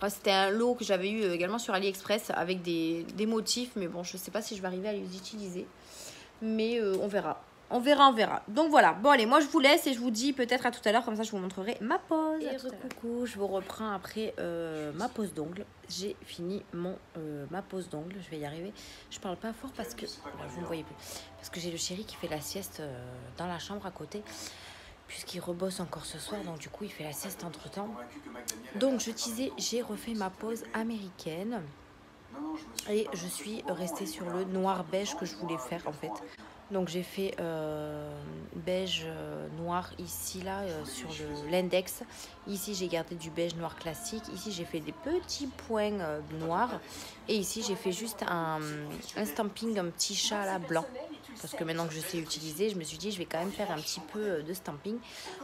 C'était un lot que j'avais eu également sur AliExpress avec des motifs, mais bon, je sais pas si je vais arriver à les utiliser, mais on verra. On verra. Donc voilà. Bon allez, moi je vous laisse et je vous dis peut-être à tout à l'heure, comme ça je vous montrerai ma pose. Et coucou, je vous reprends après ma pose d'ongles. J'ai fini ma pose d'ongles, je vais y arriver. Je parle pas fort parce que vous ne voyez plus. Parce que j'ai le chéri qui fait la sieste dans la chambre à côté. Puisqu'il rebosse encore ce soir, donc du coup il fait la sieste entre temps. Donc je disais, j'ai refait ma pose américaine. Et je suis restée sur le noir beige que je voulais faire en fait. Donc j'ai fait beige noir ici là sur l'index. Ici j'ai gardé du beige noir classique. Ici j'ai fait des petits points noirs. Et ici j'ai fait juste un stamping, un petit chat là blanc. Parce que maintenant que je sais utiliser, je me suis dit je vais quand même faire un petit peu de stamping.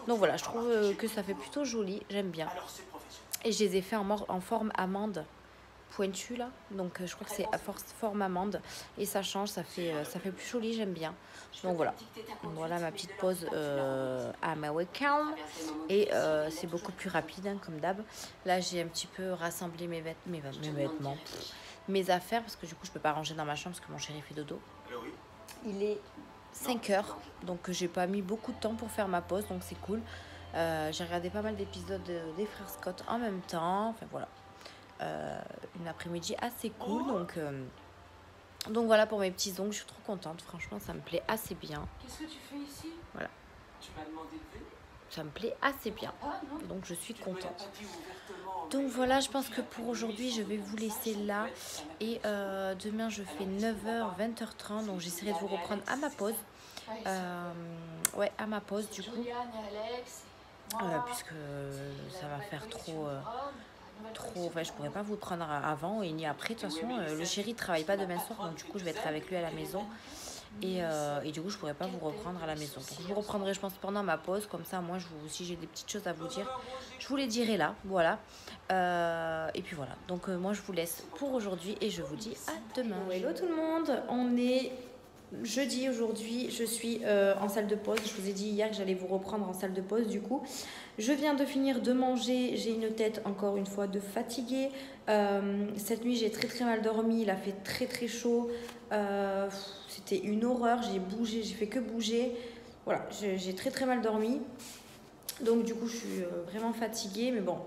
Donc voilà, je trouve que ça fait plutôt joli, j'aime bien. Et je les ai fait en forme amande. pointu là, donc je crois que c'est à forme amande et ça change, ça fait plus joli, j'aime bien. Donc voilà ma petite pause à ma webcam et c'est beaucoup plus rapide hein, comme d'hab. Là j'ai un petit peu rassemblé mes vêtements, mes affaires parce que du coup je peux pas ranger dans ma chambre parce que mon chéri fait dodo. Il est 5 heures, donc j'ai pas mis beaucoup de temps pour faire ma pause, donc c'est cool. J'ai regardé pas mal d'épisodes des frères Scott en même temps, enfin voilà. Une après-midi assez cool, donc voilà pour mes petits ongles, je suis trop contente, franchement ça me plaît assez bien. Qu'est-ce que tu fais ici? Voilà. Tu m'as demandé de venir? Ça me plaît assez bien, donc je suis contente. Donc voilà, je pense que pour aujourd'hui je vais vous laisser là et demain je fais 9h, 20h30, donc j'essaierai de vous reprendre à ma pause. Ouais, à ma pause du coup, puisque ça va faire trop, enfin je pourrais pas vous prendre avant et ni après. De toute façon le chéri travaille pas demain soir, donc du coup je vais être avec lui à la maison et du coup je pourrais pas vous reprendre à la maison, donc je vous reprendrai je pense pendant ma pause, comme ça moi si j'ai des petites choses à vous dire je vous les dirai là, voilà. Et puis voilà, donc moi je vous laisse pour aujourd'hui et je vous dis à demain. Hello tout le monde, on est jeudi aujourd'hui, je suis en salle de pause. Je vous ai dit hier que j'allais vous reprendre en salle de pause. Du coup, je viens de finir de manger. J'ai une tête encore une fois de fatiguée. Cette nuit, j'ai très mal dormi. Il a fait très chaud. C'était une horreur. J'ai bougé, j'ai fait que bouger. Voilà, j'ai très mal dormi. Donc du coup, je suis vraiment fatiguée. Mais bon,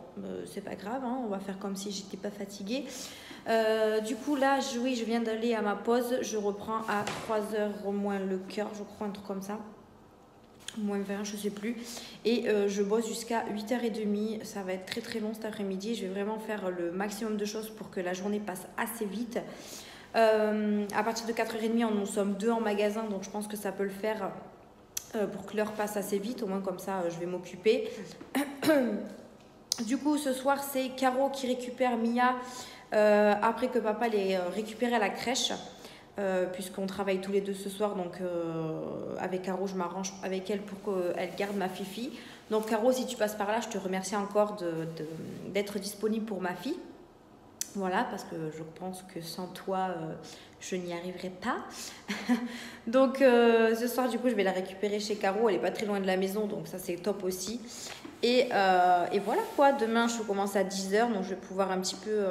c'est pas grave. Hein, on va faire comme si j'étais pas fatiguée. Du coup là je viens d'aller à ma pause, je reprends à 3h au moins le quart, je crois, un truc comme ça, moins 20 je sais plus, et je bosse jusqu'à 8h30. Ça va être très long cet après-midi, je vais vraiment faire le maximum de choses pour que la journée passe assez vite. À partir de 4h30 nous sommes 2 en magasin, donc je pense que ça peut le faire pour que l'heure passe assez vite, au moins comme ça je vais m'occuper. Du coup ce soir c'est Caro qui récupère Mia après que papa l'ait récupéré à la crèche, puisqu'on travaille tous les deux ce soir, donc avec Caro je m'arrange avec elle pour qu'elle garde ma fifi. Donc Caro, si tu passes par là, je te remercie encore d'être disponible pour ma fille. Voilà, parce que je pense que sans toi, je n'y arriverai pas. Donc ce soir, du coup, je vais la récupérer chez Caro. Elle n'est pas très loin de la maison, donc ça, c'est top aussi. Et voilà quoi, demain, je commence à 10h, donc je vais pouvoir un petit peu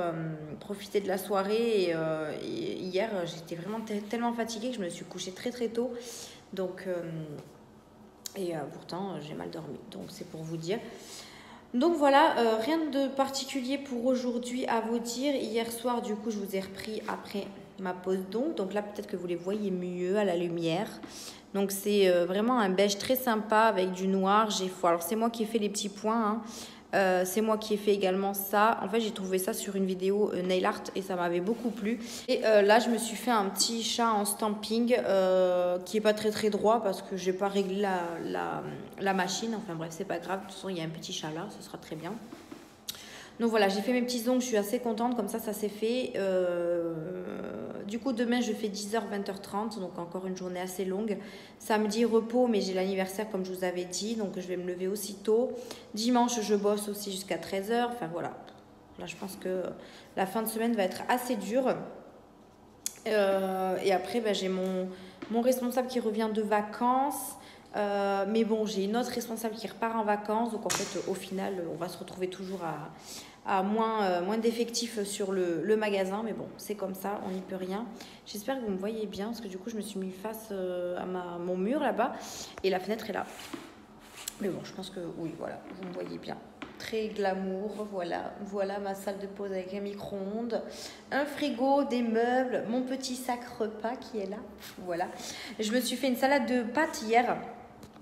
profiter de la soirée. Et hier, j'étais vraiment tellement fatiguée que je me suis couchée très tôt. Donc, pourtant, j'ai mal dormi. Donc, c'est pour vous dire. Donc voilà, rien de particulier pour aujourd'hui à vous dire. Hier soir, du coup, je vous ai repris après ma pause d'ongles. Donc là, peut-être que vous les voyez mieux à la lumière. Donc c'est vraiment un beige très sympa avec du noir. Alors c'est moi qui ai fait les petits points. Hein. C'est moi qui ai fait également ça. En fait, j'ai trouvé ça sur une vidéo nail art et ça m'avait beaucoup plu. Et là, je me suis fait un petit chat en stamping qui est pas très droit parce que j'ai pas réglé la machine. Enfin bref, c'est pas grave. De toute façon, il y a un petit chat là, ce sera très bien. Donc voilà, j'ai fait mes petits ongles, je suis assez contente, comme ça s'est fait. Du coup, demain, je fais 10h, 20h30, donc encore une journée assez longue. Samedi, repos, mais j'ai l'anniversaire, comme je vous avais dit, donc je vais me lever aussitôt. Dimanche, je bosse aussi jusqu'à 13h, enfin voilà. Là, je pense que la fin de semaine va être assez dure. Et après, j'ai mon responsable qui revient de vacances. Mais bon, j'ai une autre responsable qui repart en vacances. Donc en fait, au final, on va se retrouver toujours à moins d'effectifs sur le magasin. Mais bon, c'est comme ça, on n'y peut rien. J'espère que vous me voyez bien parce que du coup, je me suis mis face à mon mur là-bas. Et la fenêtre est là. Mais bon, je pense que oui, voilà, vous me voyez bien. Très glamour, voilà ma salle de pause avec un micro-ondes, un frigo, des meubles, mon petit sac repas qui est là, voilà. Je me suis fait une salade de pâtes hier,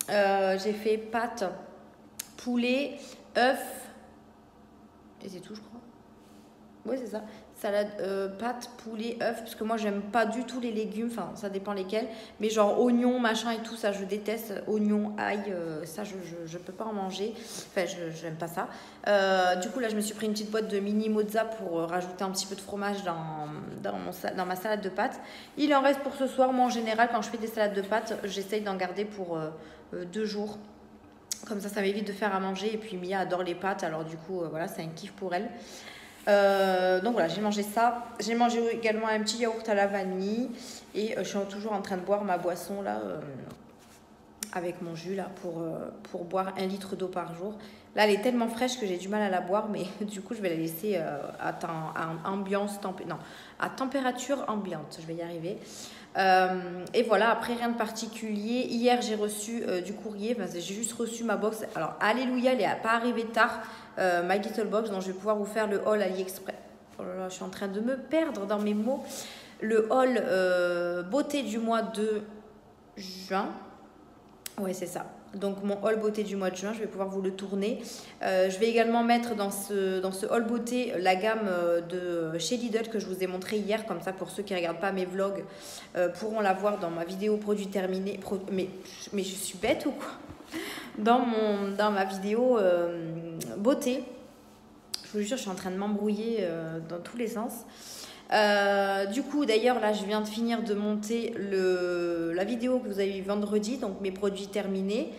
j'ai fait pâtes, poulet, œufs, et c'est tout je crois. Oui c'est ça, salade, pâtes, poulet, œufs, parce que moi j'aime pas du tout les légumes, enfin ça dépend lesquels, mais genre oignons, machin et tout, ça je déteste, oignons, ail, ça je peux pas en manger, enfin j'aime pas ça. Du coup là je me suis pris une petite boîte de mini mozza pour rajouter un petit peu de fromage dans ma salade de pâtes. Il en reste pour ce soir. Moi en général quand je fais des salades de pâtes, j'essaye d'en garder pour 2 jours. Comme ça m'évite de faire à manger, et puis Mia adore les pâtes, alors du coup voilà, c'est un kiff pour elle. Donc voilà, j'ai mangé ça. J'ai mangé également un petit yaourt à la vanille. Et je suis toujours en train de boire ma boisson là, avec mon jus là, pour boire 1 litre d'eau par jour. Là, elle est tellement fraîche que j'ai du mal à la boire, mais du coup, je vais la laisser à température ambiante. Je vais y arriver. Et voilà, après rien de particulier. Hier, j'ai reçu du courrier. Enfin, j'ai juste reçu ma box. Alors, alléluia, elle n'est pas arrivée tard. My Little Box, donc je vais pouvoir vous faire le haul AliExpress. Oh là là, je suis en train de me perdre dans mes mots. Le haul beauté du mois de juin. Ouais, c'est ça. Donc mon haul beauté du mois de juin, je vais pouvoir vous le tourner. Je vais également mettre dans ce haul beauté la gamme de chez Lidl que je vous ai montré hier. Comme ça, pour ceux qui ne regardent pas mes vlogs, pourront la voir dans ma vidéo produit terminé. Mais je suis bête ou quoi? Dans ma vidéo beauté. Je vous jure, je suis en train de m'embrouiller dans tous les sens. Du coup, d'ailleurs, là, je viens de finir de monter la vidéo que vous avez vue vendredi, donc mes produits terminés,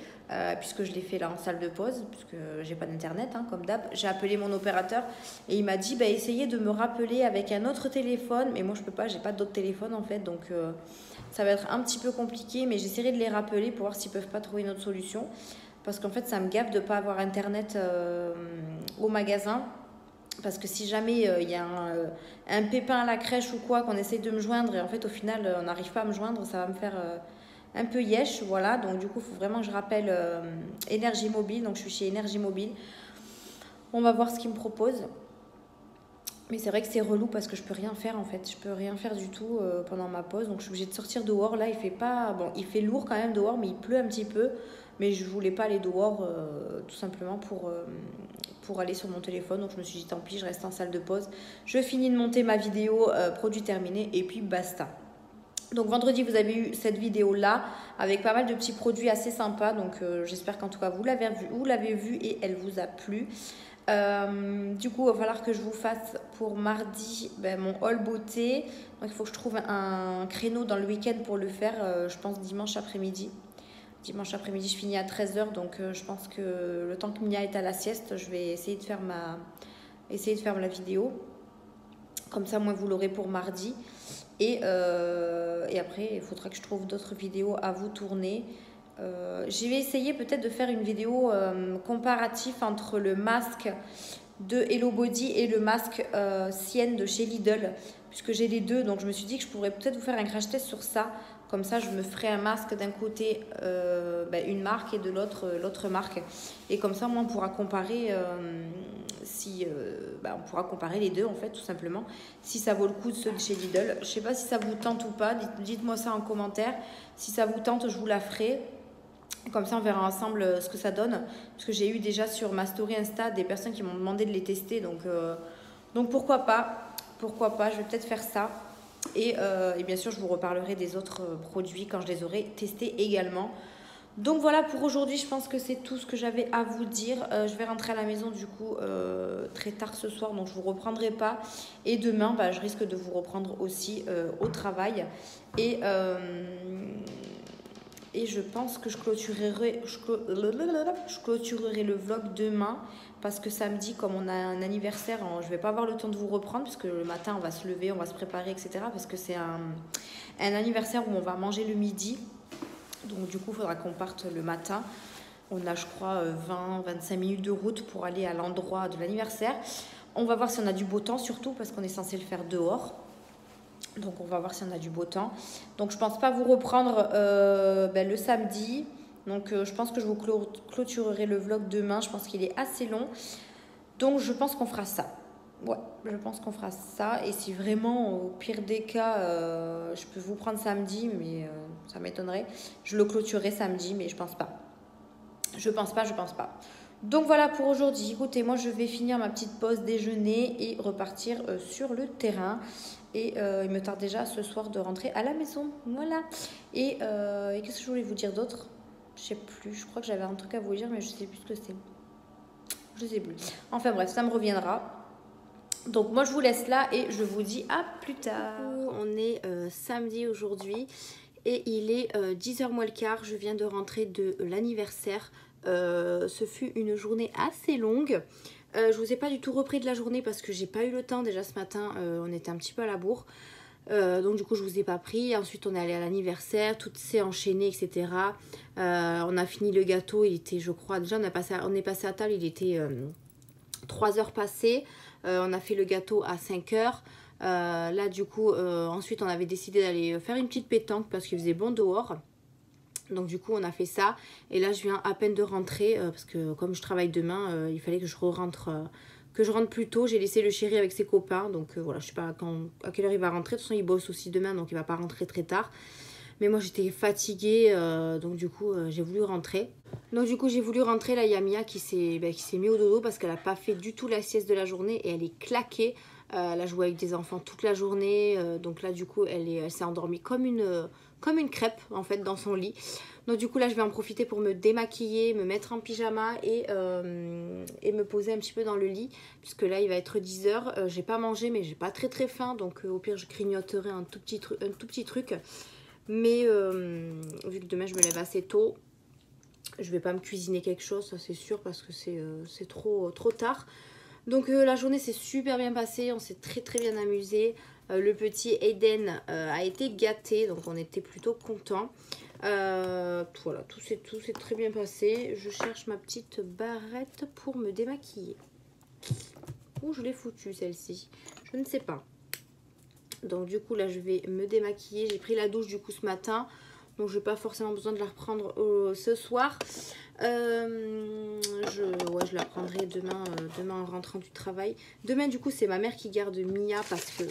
puisque je l'ai fait là en salle de pause, puisque j'ai pas d'internet, hein, comme d'hab. J'ai appelé mon opérateur et il m'a dit, bah, essayez de me rappeler avec un autre téléphone, mais moi je peux pas, j'ai pas d'autre téléphone en fait, donc ça va être un petit peu compliqué, mais j'essaierai de les rappeler pour voir s'ils peuvent pas trouver une autre solution, parce qu'en fait, ça me gaffe de pas avoir internet au magasin. Parce que si jamais il y a un pépin à la crèche ou quoi, qu'on essaye de me joindre et en fait au final on n'arrive pas à me joindre, ça va me faire un peu yesh, voilà. Donc du coup il faut vraiment que je rappelle Énergie Mobile, donc je suis chez Énergie Mobile. On va voir ce qu'ils me proposent. Mais c'est vrai que c'est relou parce que je peux rien faire en fait, je peux rien faire du tout pendant ma pause, donc je suis obligée de sortir dehors. Là il fait pas, bon il fait lourd quand même dehors, mais il pleut un petit peu. Mais je voulais pas aller dehors tout simplement pour aller sur mon téléphone. Donc je me suis dit tant pis, je reste en salle de pause. Je finis de monter ma vidéo produit terminé et puis basta. Donc vendredi vous avez eu cette vidéo là avec pas mal de petits produits assez sympas. Donc j'espère qu'en tout cas vous l'avez vu et elle vous a plu. Du coup il va falloir que je vous fasse pour mardi mon haul beauté. Donc il faut que je trouve un créneau dans le week-end pour le faire. Je pense dimanche après-midi. Dimanche après-midi, je finis à 13h, donc je pense que le temps que Mia est à la sieste, je vais essayer de faire la vidéo. Comme ça, moi, vous l'aurez pour mardi. Et après, il faudra que je trouve d'autres vidéos à vous tourner. Je vais essayer peut-être de faire une vidéo comparatif entre le masque de Hello Body et le masque Sienne de chez Lidl, puisque j'ai les deux. Donc, je me suis dit que je pourrais peut-être vous faire un crash test sur ça. Comme ça, je me ferai un masque d'un côté, une marque et de l'autre marque. Et comme ça, moi, on pourra comparer on pourra comparer les deux, en fait, tout simplement. Si ça vaut le coup de ceux de chez Lidl. Je ne sais pas si ça vous tente ou pas. Dites-moi ça en commentaire. Si ça vous tente, je vous la ferai. Comme ça, on verra ensemble ce que ça donne. Parce que j'ai eu déjà sur ma story Insta des personnes qui m'ont demandé de les tester. Donc pourquoi pas. Pourquoi pas, je vais peut-être faire ça. Et bien sûr, je vous reparlerai des autres produits quand je les aurai testés également. Donc voilà pour aujourd'hui, je pense que c'est tout ce que j'avais à vous dire. Je vais rentrer à la maison du coup très tard ce soir, donc je ne vous reprendrai pas. Et demain, je risque de vous reprendre aussi au travail. Et je pense que je clôturerai le vlog demain. Parce que samedi, comme on a un anniversaire, je ne vais pas avoir le temps de vous reprendre. Parce que le matin, on va se lever, on va se préparer, etc. Parce que c'est un anniversaire où on va manger le midi. Donc du coup, il faudra qu'on parte le matin. On a, je crois, 20-25 minutes de route pour aller à l'endroit de l'anniversaire. On va voir si on a du beau temps, surtout parce qu'on est censé le faire dehors. Donc on va voir si on a du beau temps. Donc je pense pas vous reprendre le samedi. Donc je pense que je vous clôturerai le vlog demain. Je pense qu'il est assez long. Donc je pense qu'on fera ça. Ouais, je pense qu'on fera ça. Et si vraiment, au pire des cas, je peux vous prendre samedi, mais ça m'étonnerait. Je le clôturerai samedi, mais je pense pas. Je pense pas. Donc voilà pour aujourd'hui. Écoutez, moi je vais finir ma petite pause déjeuner et repartir sur le terrain. Et il me tarde déjà ce soir de rentrer à la maison. Voilà. Et qu'est-ce que je voulais vous dire d'autre? Je sais plus. Je crois que j'avais un truc à vous dire, mais je sais plus ce que c'est. Je sais plus. Enfin bref, ça me reviendra. Donc moi je vous laisse là et je vous dis à plus tard. On est samedi aujourd'hui et il est 10h moins le quart. Je viens de rentrer de l'anniversaire Ce fut une journée assez longue. Je vous ai pas du tout repris de la journée parce que j'ai pas eu le temps. Déjà ce matin, on était un petit peu à la bourre. Donc du coup je vous ai pas pris. Ensuite on est allé à l'anniversaire, tout s'est enchaîné, etc. On a fini le gâteau, il était, je crois, déjà on est passé à table, il était 3 heures passées. On a fait le gâteau à 5 heures. Là du coup ensuite on avait décidé d'aller faire une petite pétanque parce qu'il faisait bon dehors. Donc du coup on a fait ça. Et là je viens à peine de rentrer parce que comme je travaille demain, il fallait que je rentre plus tôt. J'ai laissé le chéri avec ses copains. Donc voilà, je sais pas à quelle heure il va rentrer. De toute façon il bosse aussi demain, donc il va pas rentrer très tard. Mais moi j'étais fatiguée, donc du coup j'ai voulu rentrer. Donc du coup j'ai voulu rentrer. Là il y a Mia qui s'est mis au dodo parce qu'elle a pas fait du tout la sieste de la journée. Et elle est claquée. Elle a joué avec des enfants toute la journée. Donc là du coup elle s'est endormie comme une crêpe en fait dans son lit. Donc du coup là je vais en profiter pour me démaquiller, me mettre en pyjama et me poser un petit peu dans le lit. Puisque là il va être 10 h. J'ai pas mangé mais j'ai pas très faim. Donc au pire je grignoterai un tout petit truc. Mais vu que demain je me lève assez tôt, je vais pas me cuisiner quelque chose, ça c'est sûr, parce que c'est trop tard. Donc la journée s'est super bien passée, on s'est très bien amusé. Le petit Aiden a été gâté, donc on était plutôt contents. Voilà, tout s'est très bien passé. Je cherche ma petite barrette pour me démaquiller. Où je l'ai foutue celle-ci? Je ne sais pas. Donc du coup là je vais me démaquiller. J'ai pris la douche du coup ce matin. Donc je n'ai pas forcément besoin de la reprendre ce soir. Je la prendrai demain en rentrant du travail. Demain du coup c'est ma mère qui garde Mia parce que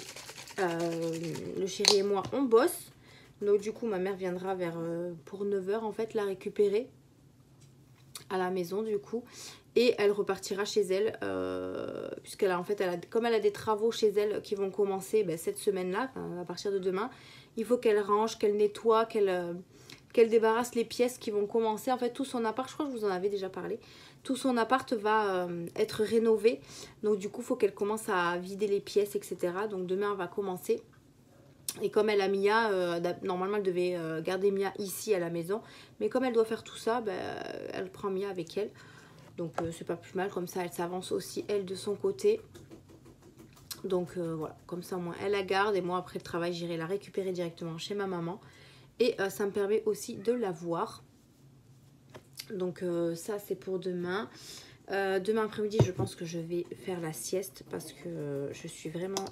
le chéri et moi on bosse. Donc du coup ma mère viendra pour 9 h en fait la récupérer à la maison du coup. Et elle repartira chez elle, puisqu'elle a en fait, comme elle a des travaux chez elle qui vont commencer cette semaine-là, à partir de demain. Il faut qu'elle range, qu'elle nettoie, qu'elle débarrasse les pièces qui vont commencer. En fait, tout son appart, je crois que je vous en avais déjà parlé, tout son appart va être rénové. Donc du coup, il faut qu'elle commence à vider les pièces, etc. Donc demain, elle va commencer. Et comme elle a Mia, normalement elle devait garder Mia ici à la maison. Mais comme elle doit faire tout ça, elle prend Mia avec elle. Donc c'est pas plus mal, comme ça elle s'avance aussi elle de son côté. Donc voilà, comme ça moi elle la garde et moi après le travail j'irai la récupérer directement chez ma maman. Et ça me permet aussi de la voir. Donc ça c'est pour demain. Demain après-midi je pense que je vais faire la sieste parce que je suis vraiment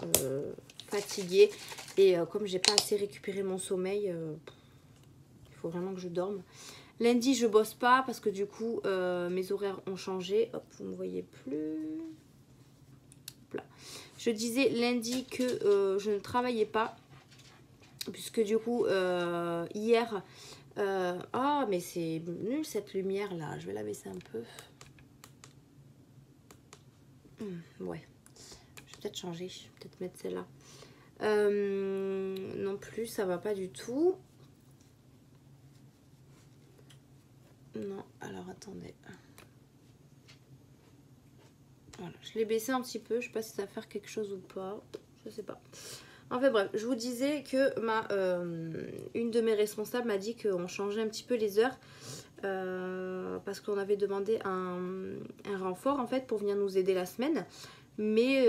fatiguée. Et comme j'ai pas assez récupéré mon sommeil, il faut vraiment que je dorme. Lundi, je bosse pas parce que du coup, mes horaires ont changé. Hop, vous ne me voyez plus. Là. Je disais lundi que je ne travaillais pas. Puisque du coup, hier... ah, mais c'est nul cette lumière là. Je vais la baisser un peu. Ouais. Je vais peut-être changer. Je vais peut-être mettre celle-là. Non plus, ça va pas du tout. Non, alors attendez. Voilà, je l'ai baissé un petit peu. Je sais pas si ça va faire quelque chose ou pas. Je sais pas. Enfin bref, je vous disais que une de mes responsables m'a dit qu'on changeait un petit peu les heures. Parce qu'on avait demandé un renfort en fait pour venir nous aider la semaine. Mais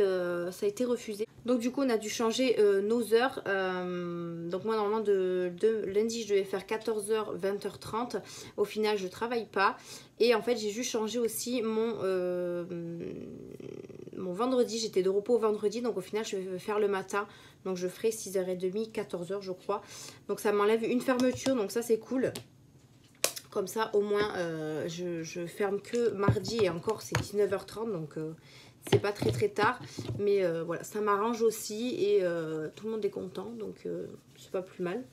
ça a été refusé. Donc du coup on a dû changer nos heures. Donc moi normalement de lundi je devais faire 14 h 20 h 30. Au final je travaille pas. Et en fait j'ai juste changé aussi mon vendredi. J'étais de repos vendredi. Donc au final je vais faire le matin. Donc je ferai 6h30, 14 h je crois. Donc ça m'enlève une fermeture. Donc ça c'est cool. Comme ça au moins je ferme que mardi. Et encore c'est 19 h 30 donc... c'est pas très tard, mais voilà, ça m'arrange aussi et tout le monde est content, donc c'est pas plus mal.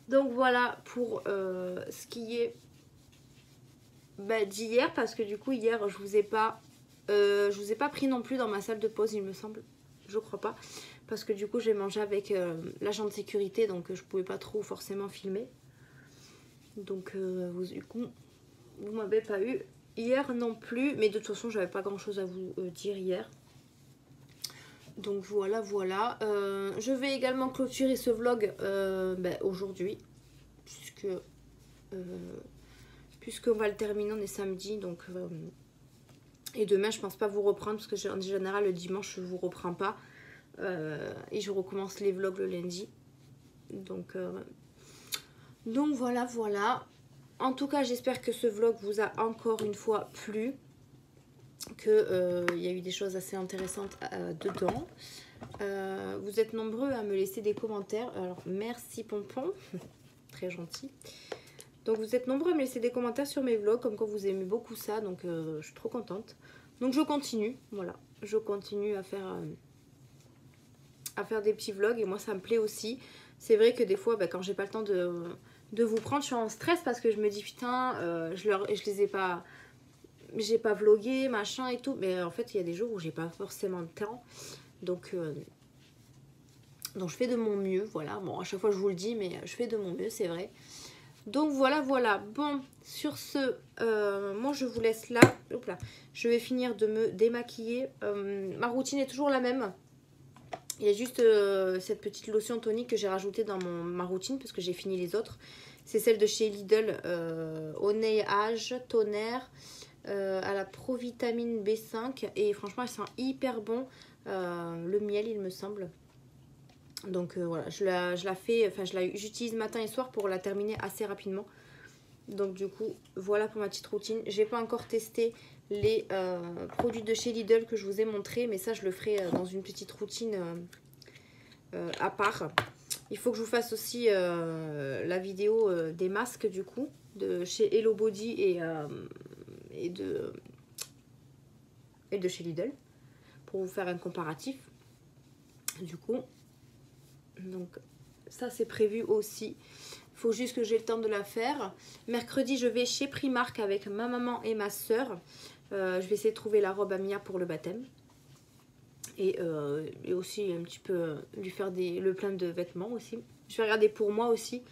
Donc voilà pour ce qui est d'hier, parce que du coup hier je vous ai pas pris non plus dans ma salle de pause, il me semble, je crois pas, parce que du coup j'ai mangé avec l'agent de sécurité, donc je pouvais pas trop forcément filmer. Donc du coup vous m'avez pas eu hier non plus, mais de toute façon j'avais pas grand chose à vous dire hier. Donc voilà. Je vais également clôturer ce vlog aujourd'hui, puisque puisqu'on va le terminer, on est samedi, donc... et demain, je pense pas vous reprendre, parce que en général, le dimanche, je vous reprends pas. Et je recommence les vlogs le lundi. Donc voilà, voilà. En tout cas, j'espère que ce vlog vous a encore une fois plu. Qu'il y a eu des choses assez intéressantes dedans. Vous êtes nombreux à me laisser des commentaires. Alors, merci Pompon. Très gentil. Donc, vous êtes nombreux à me laisser des commentaires sur mes vlogs. Comme quoi, vous aimez beaucoup ça. Donc, je suis trop contente. Donc, je continue. Voilà. Je continue à faire des petits vlogs. Et moi, ça me plaît aussi. C'est vrai que des fois, quand j'ai pas le temps de vous prendre, je suis en stress parce que je me dis, putain, je les ai pas... J'ai pas vlogué, machin et tout. Mais en fait, il y a des jours où j'ai pas forcément le temps. Donc je fais de mon mieux, voilà. Bon, à chaque fois je vous le dis, mais je fais de mon mieux, c'est vrai. Donc voilà, voilà. Bon, sur ce, moi je vous laisse là. Hop là. Je vais finir de me démaquiller. Ma routine est toujours la même. Il y a juste cette petite lotion tonique que j'ai rajoutée dans ma routine parce que j'ai fini les autres. C'est celle de chez Lidl, au Age Tonnerre, à la provitamine B5. Et franchement, elle sent hyper bon. Le miel, il me semble. Donc voilà, j'utilise matin et soir pour la terminer assez rapidement. Donc du coup, voilà pour ma petite routine. J'ai pas encore testé les produits de chez Lidl que je vous ai montré, mais ça je le ferai dans une petite routine à part. Il faut que je vous fasse aussi la vidéo des masques du coup de chez Hello Body et de chez Lidl pour vous faire un comparatif du coup. Donc ça c'est prévu aussi. Il faut juste que j'ai le temps de la faire. Mercredi je vais chez Primark avec ma maman et ma soeur. Je vais essayer de trouver la robe à Mia pour le baptême. Et aussi un petit peu lui faire le plein de vêtements aussi. Je vais regarder pour moi aussi.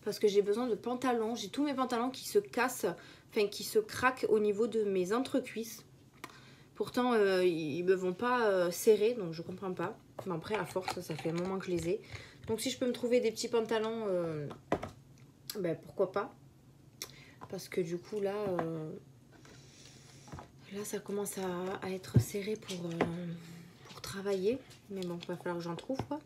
Parce que j'ai besoin de pantalons. J'ai tous mes pantalons qui se cassent. Enfin qui se craquent au niveau de mes entrecuisses. Pourtant ils me vont pas serrer. Donc je comprends pas. Mais après à force ça fait un moment que je les ai. Donc si je peux me trouver des petits pantalons, pourquoi pas. Parce que du coup là ça commence à être serré pour travailler. Mais bon, il va falloir que j'en trouve quoi.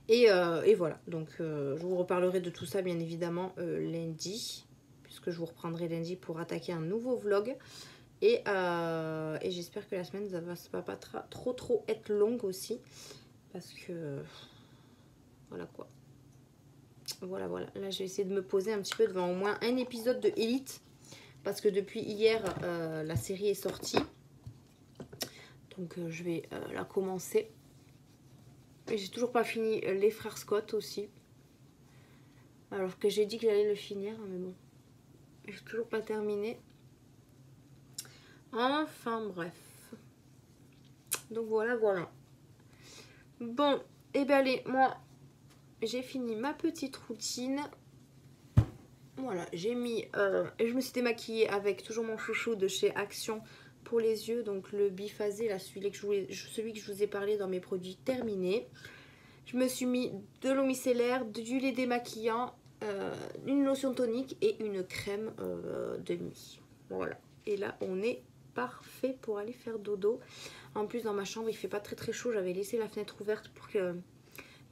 Et voilà, donc je vous reparlerai de tout ça bien évidemment lundi. Puisque je vous reprendrai lundi pour attaquer un nouveau vlog. Et j'espère que la semaine ça va pas trop être longue aussi. Parce que voilà quoi. Voilà. Là, je vais essayer de me poser un petit peu devant au moins un épisode de Elite. Parce que depuis hier, la série est sortie. Donc, je vais la commencer. Et j'ai toujours pas fini les frères Scott aussi. Alors que j'ai dit que j'allais le finir. Mais bon, j'ai toujours pas terminé. Enfin, bref. Donc, voilà. Bon, et bien allez, moi... J'ai fini ma petite routine. Voilà, j'ai mis... je me suis démaquillée avec toujours mon chouchou de chez Action pour les yeux. Donc le biphasé, là, celui que je vous ai parlé dans mes produits terminés. Je me suis mis de l'eau micellaire, du lait démaquillant, une lotion tonique et une crème de nuit. Voilà. Et là, on est parfait pour aller faire dodo. En plus, dans ma chambre, il fait pas très chaud. J'avais laissé la fenêtre ouverte pour que...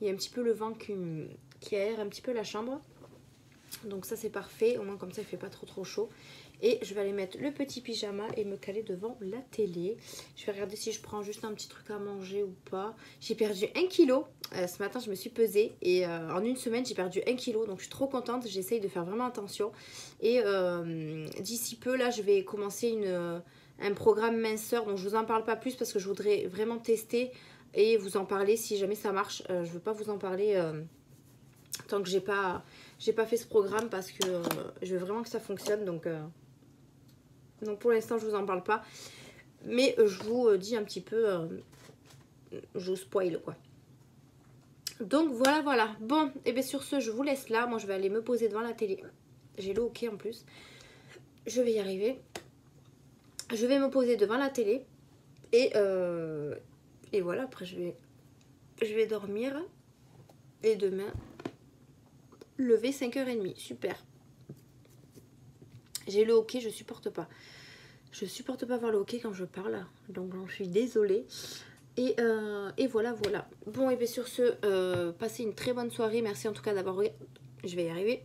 Il y a un petit peu le vent qui aère un petit peu la chambre. Donc ça c'est parfait. Au moins comme ça il fait pas trop chaud. Et je vais aller mettre le petit pyjama et me caler devant la télé. Je vais regarder si je prends juste un petit truc à manger ou pas. J'ai perdu 1 kg. Ce matin je me suis pesée. Et en une semaine j'ai perdu 1 kg. Donc je suis trop contente. J'essaye de faire vraiment attention. Et d'ici peu là je vais commencer un programme minceur. Donc je vous en parle pas plus parce que je voudrais vraiment tester. Et vous en parler si jamais ça marche. Je veux pas vous en parler tant que j'ai pas fait ce programme parce que je veux vraiment que ça fonctionne. Donc pour l'instant je vous en parle pas. Mais je vous dis un petit peu, je vous spoil quoi. Donc voilà. Bon, et bien sur ce je vous laisse là. Moi je vais aller me poser devant la télé. J'ai le hockey en plus. Je vais y arriver. Je vais me poser devant la télé. Et voilà, après je vais dormir. Et demain, lever 5h30. Super. J'ai le hockey, je supporte pas. Je supporte pas voir le hockey quand je parle. Donc j'en suis désolée. Et voilà, voilà. Bon, et bien sur ce, passez une très bonne soirée. Merci en tout cas d'avoir regardé. Je vais y arriver.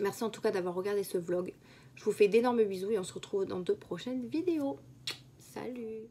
Merci en tout cas d'avoir regardé ce vlog. Je vous fais d'énormes bisous et on se retrouve dans de prochaines vidéos. Salut!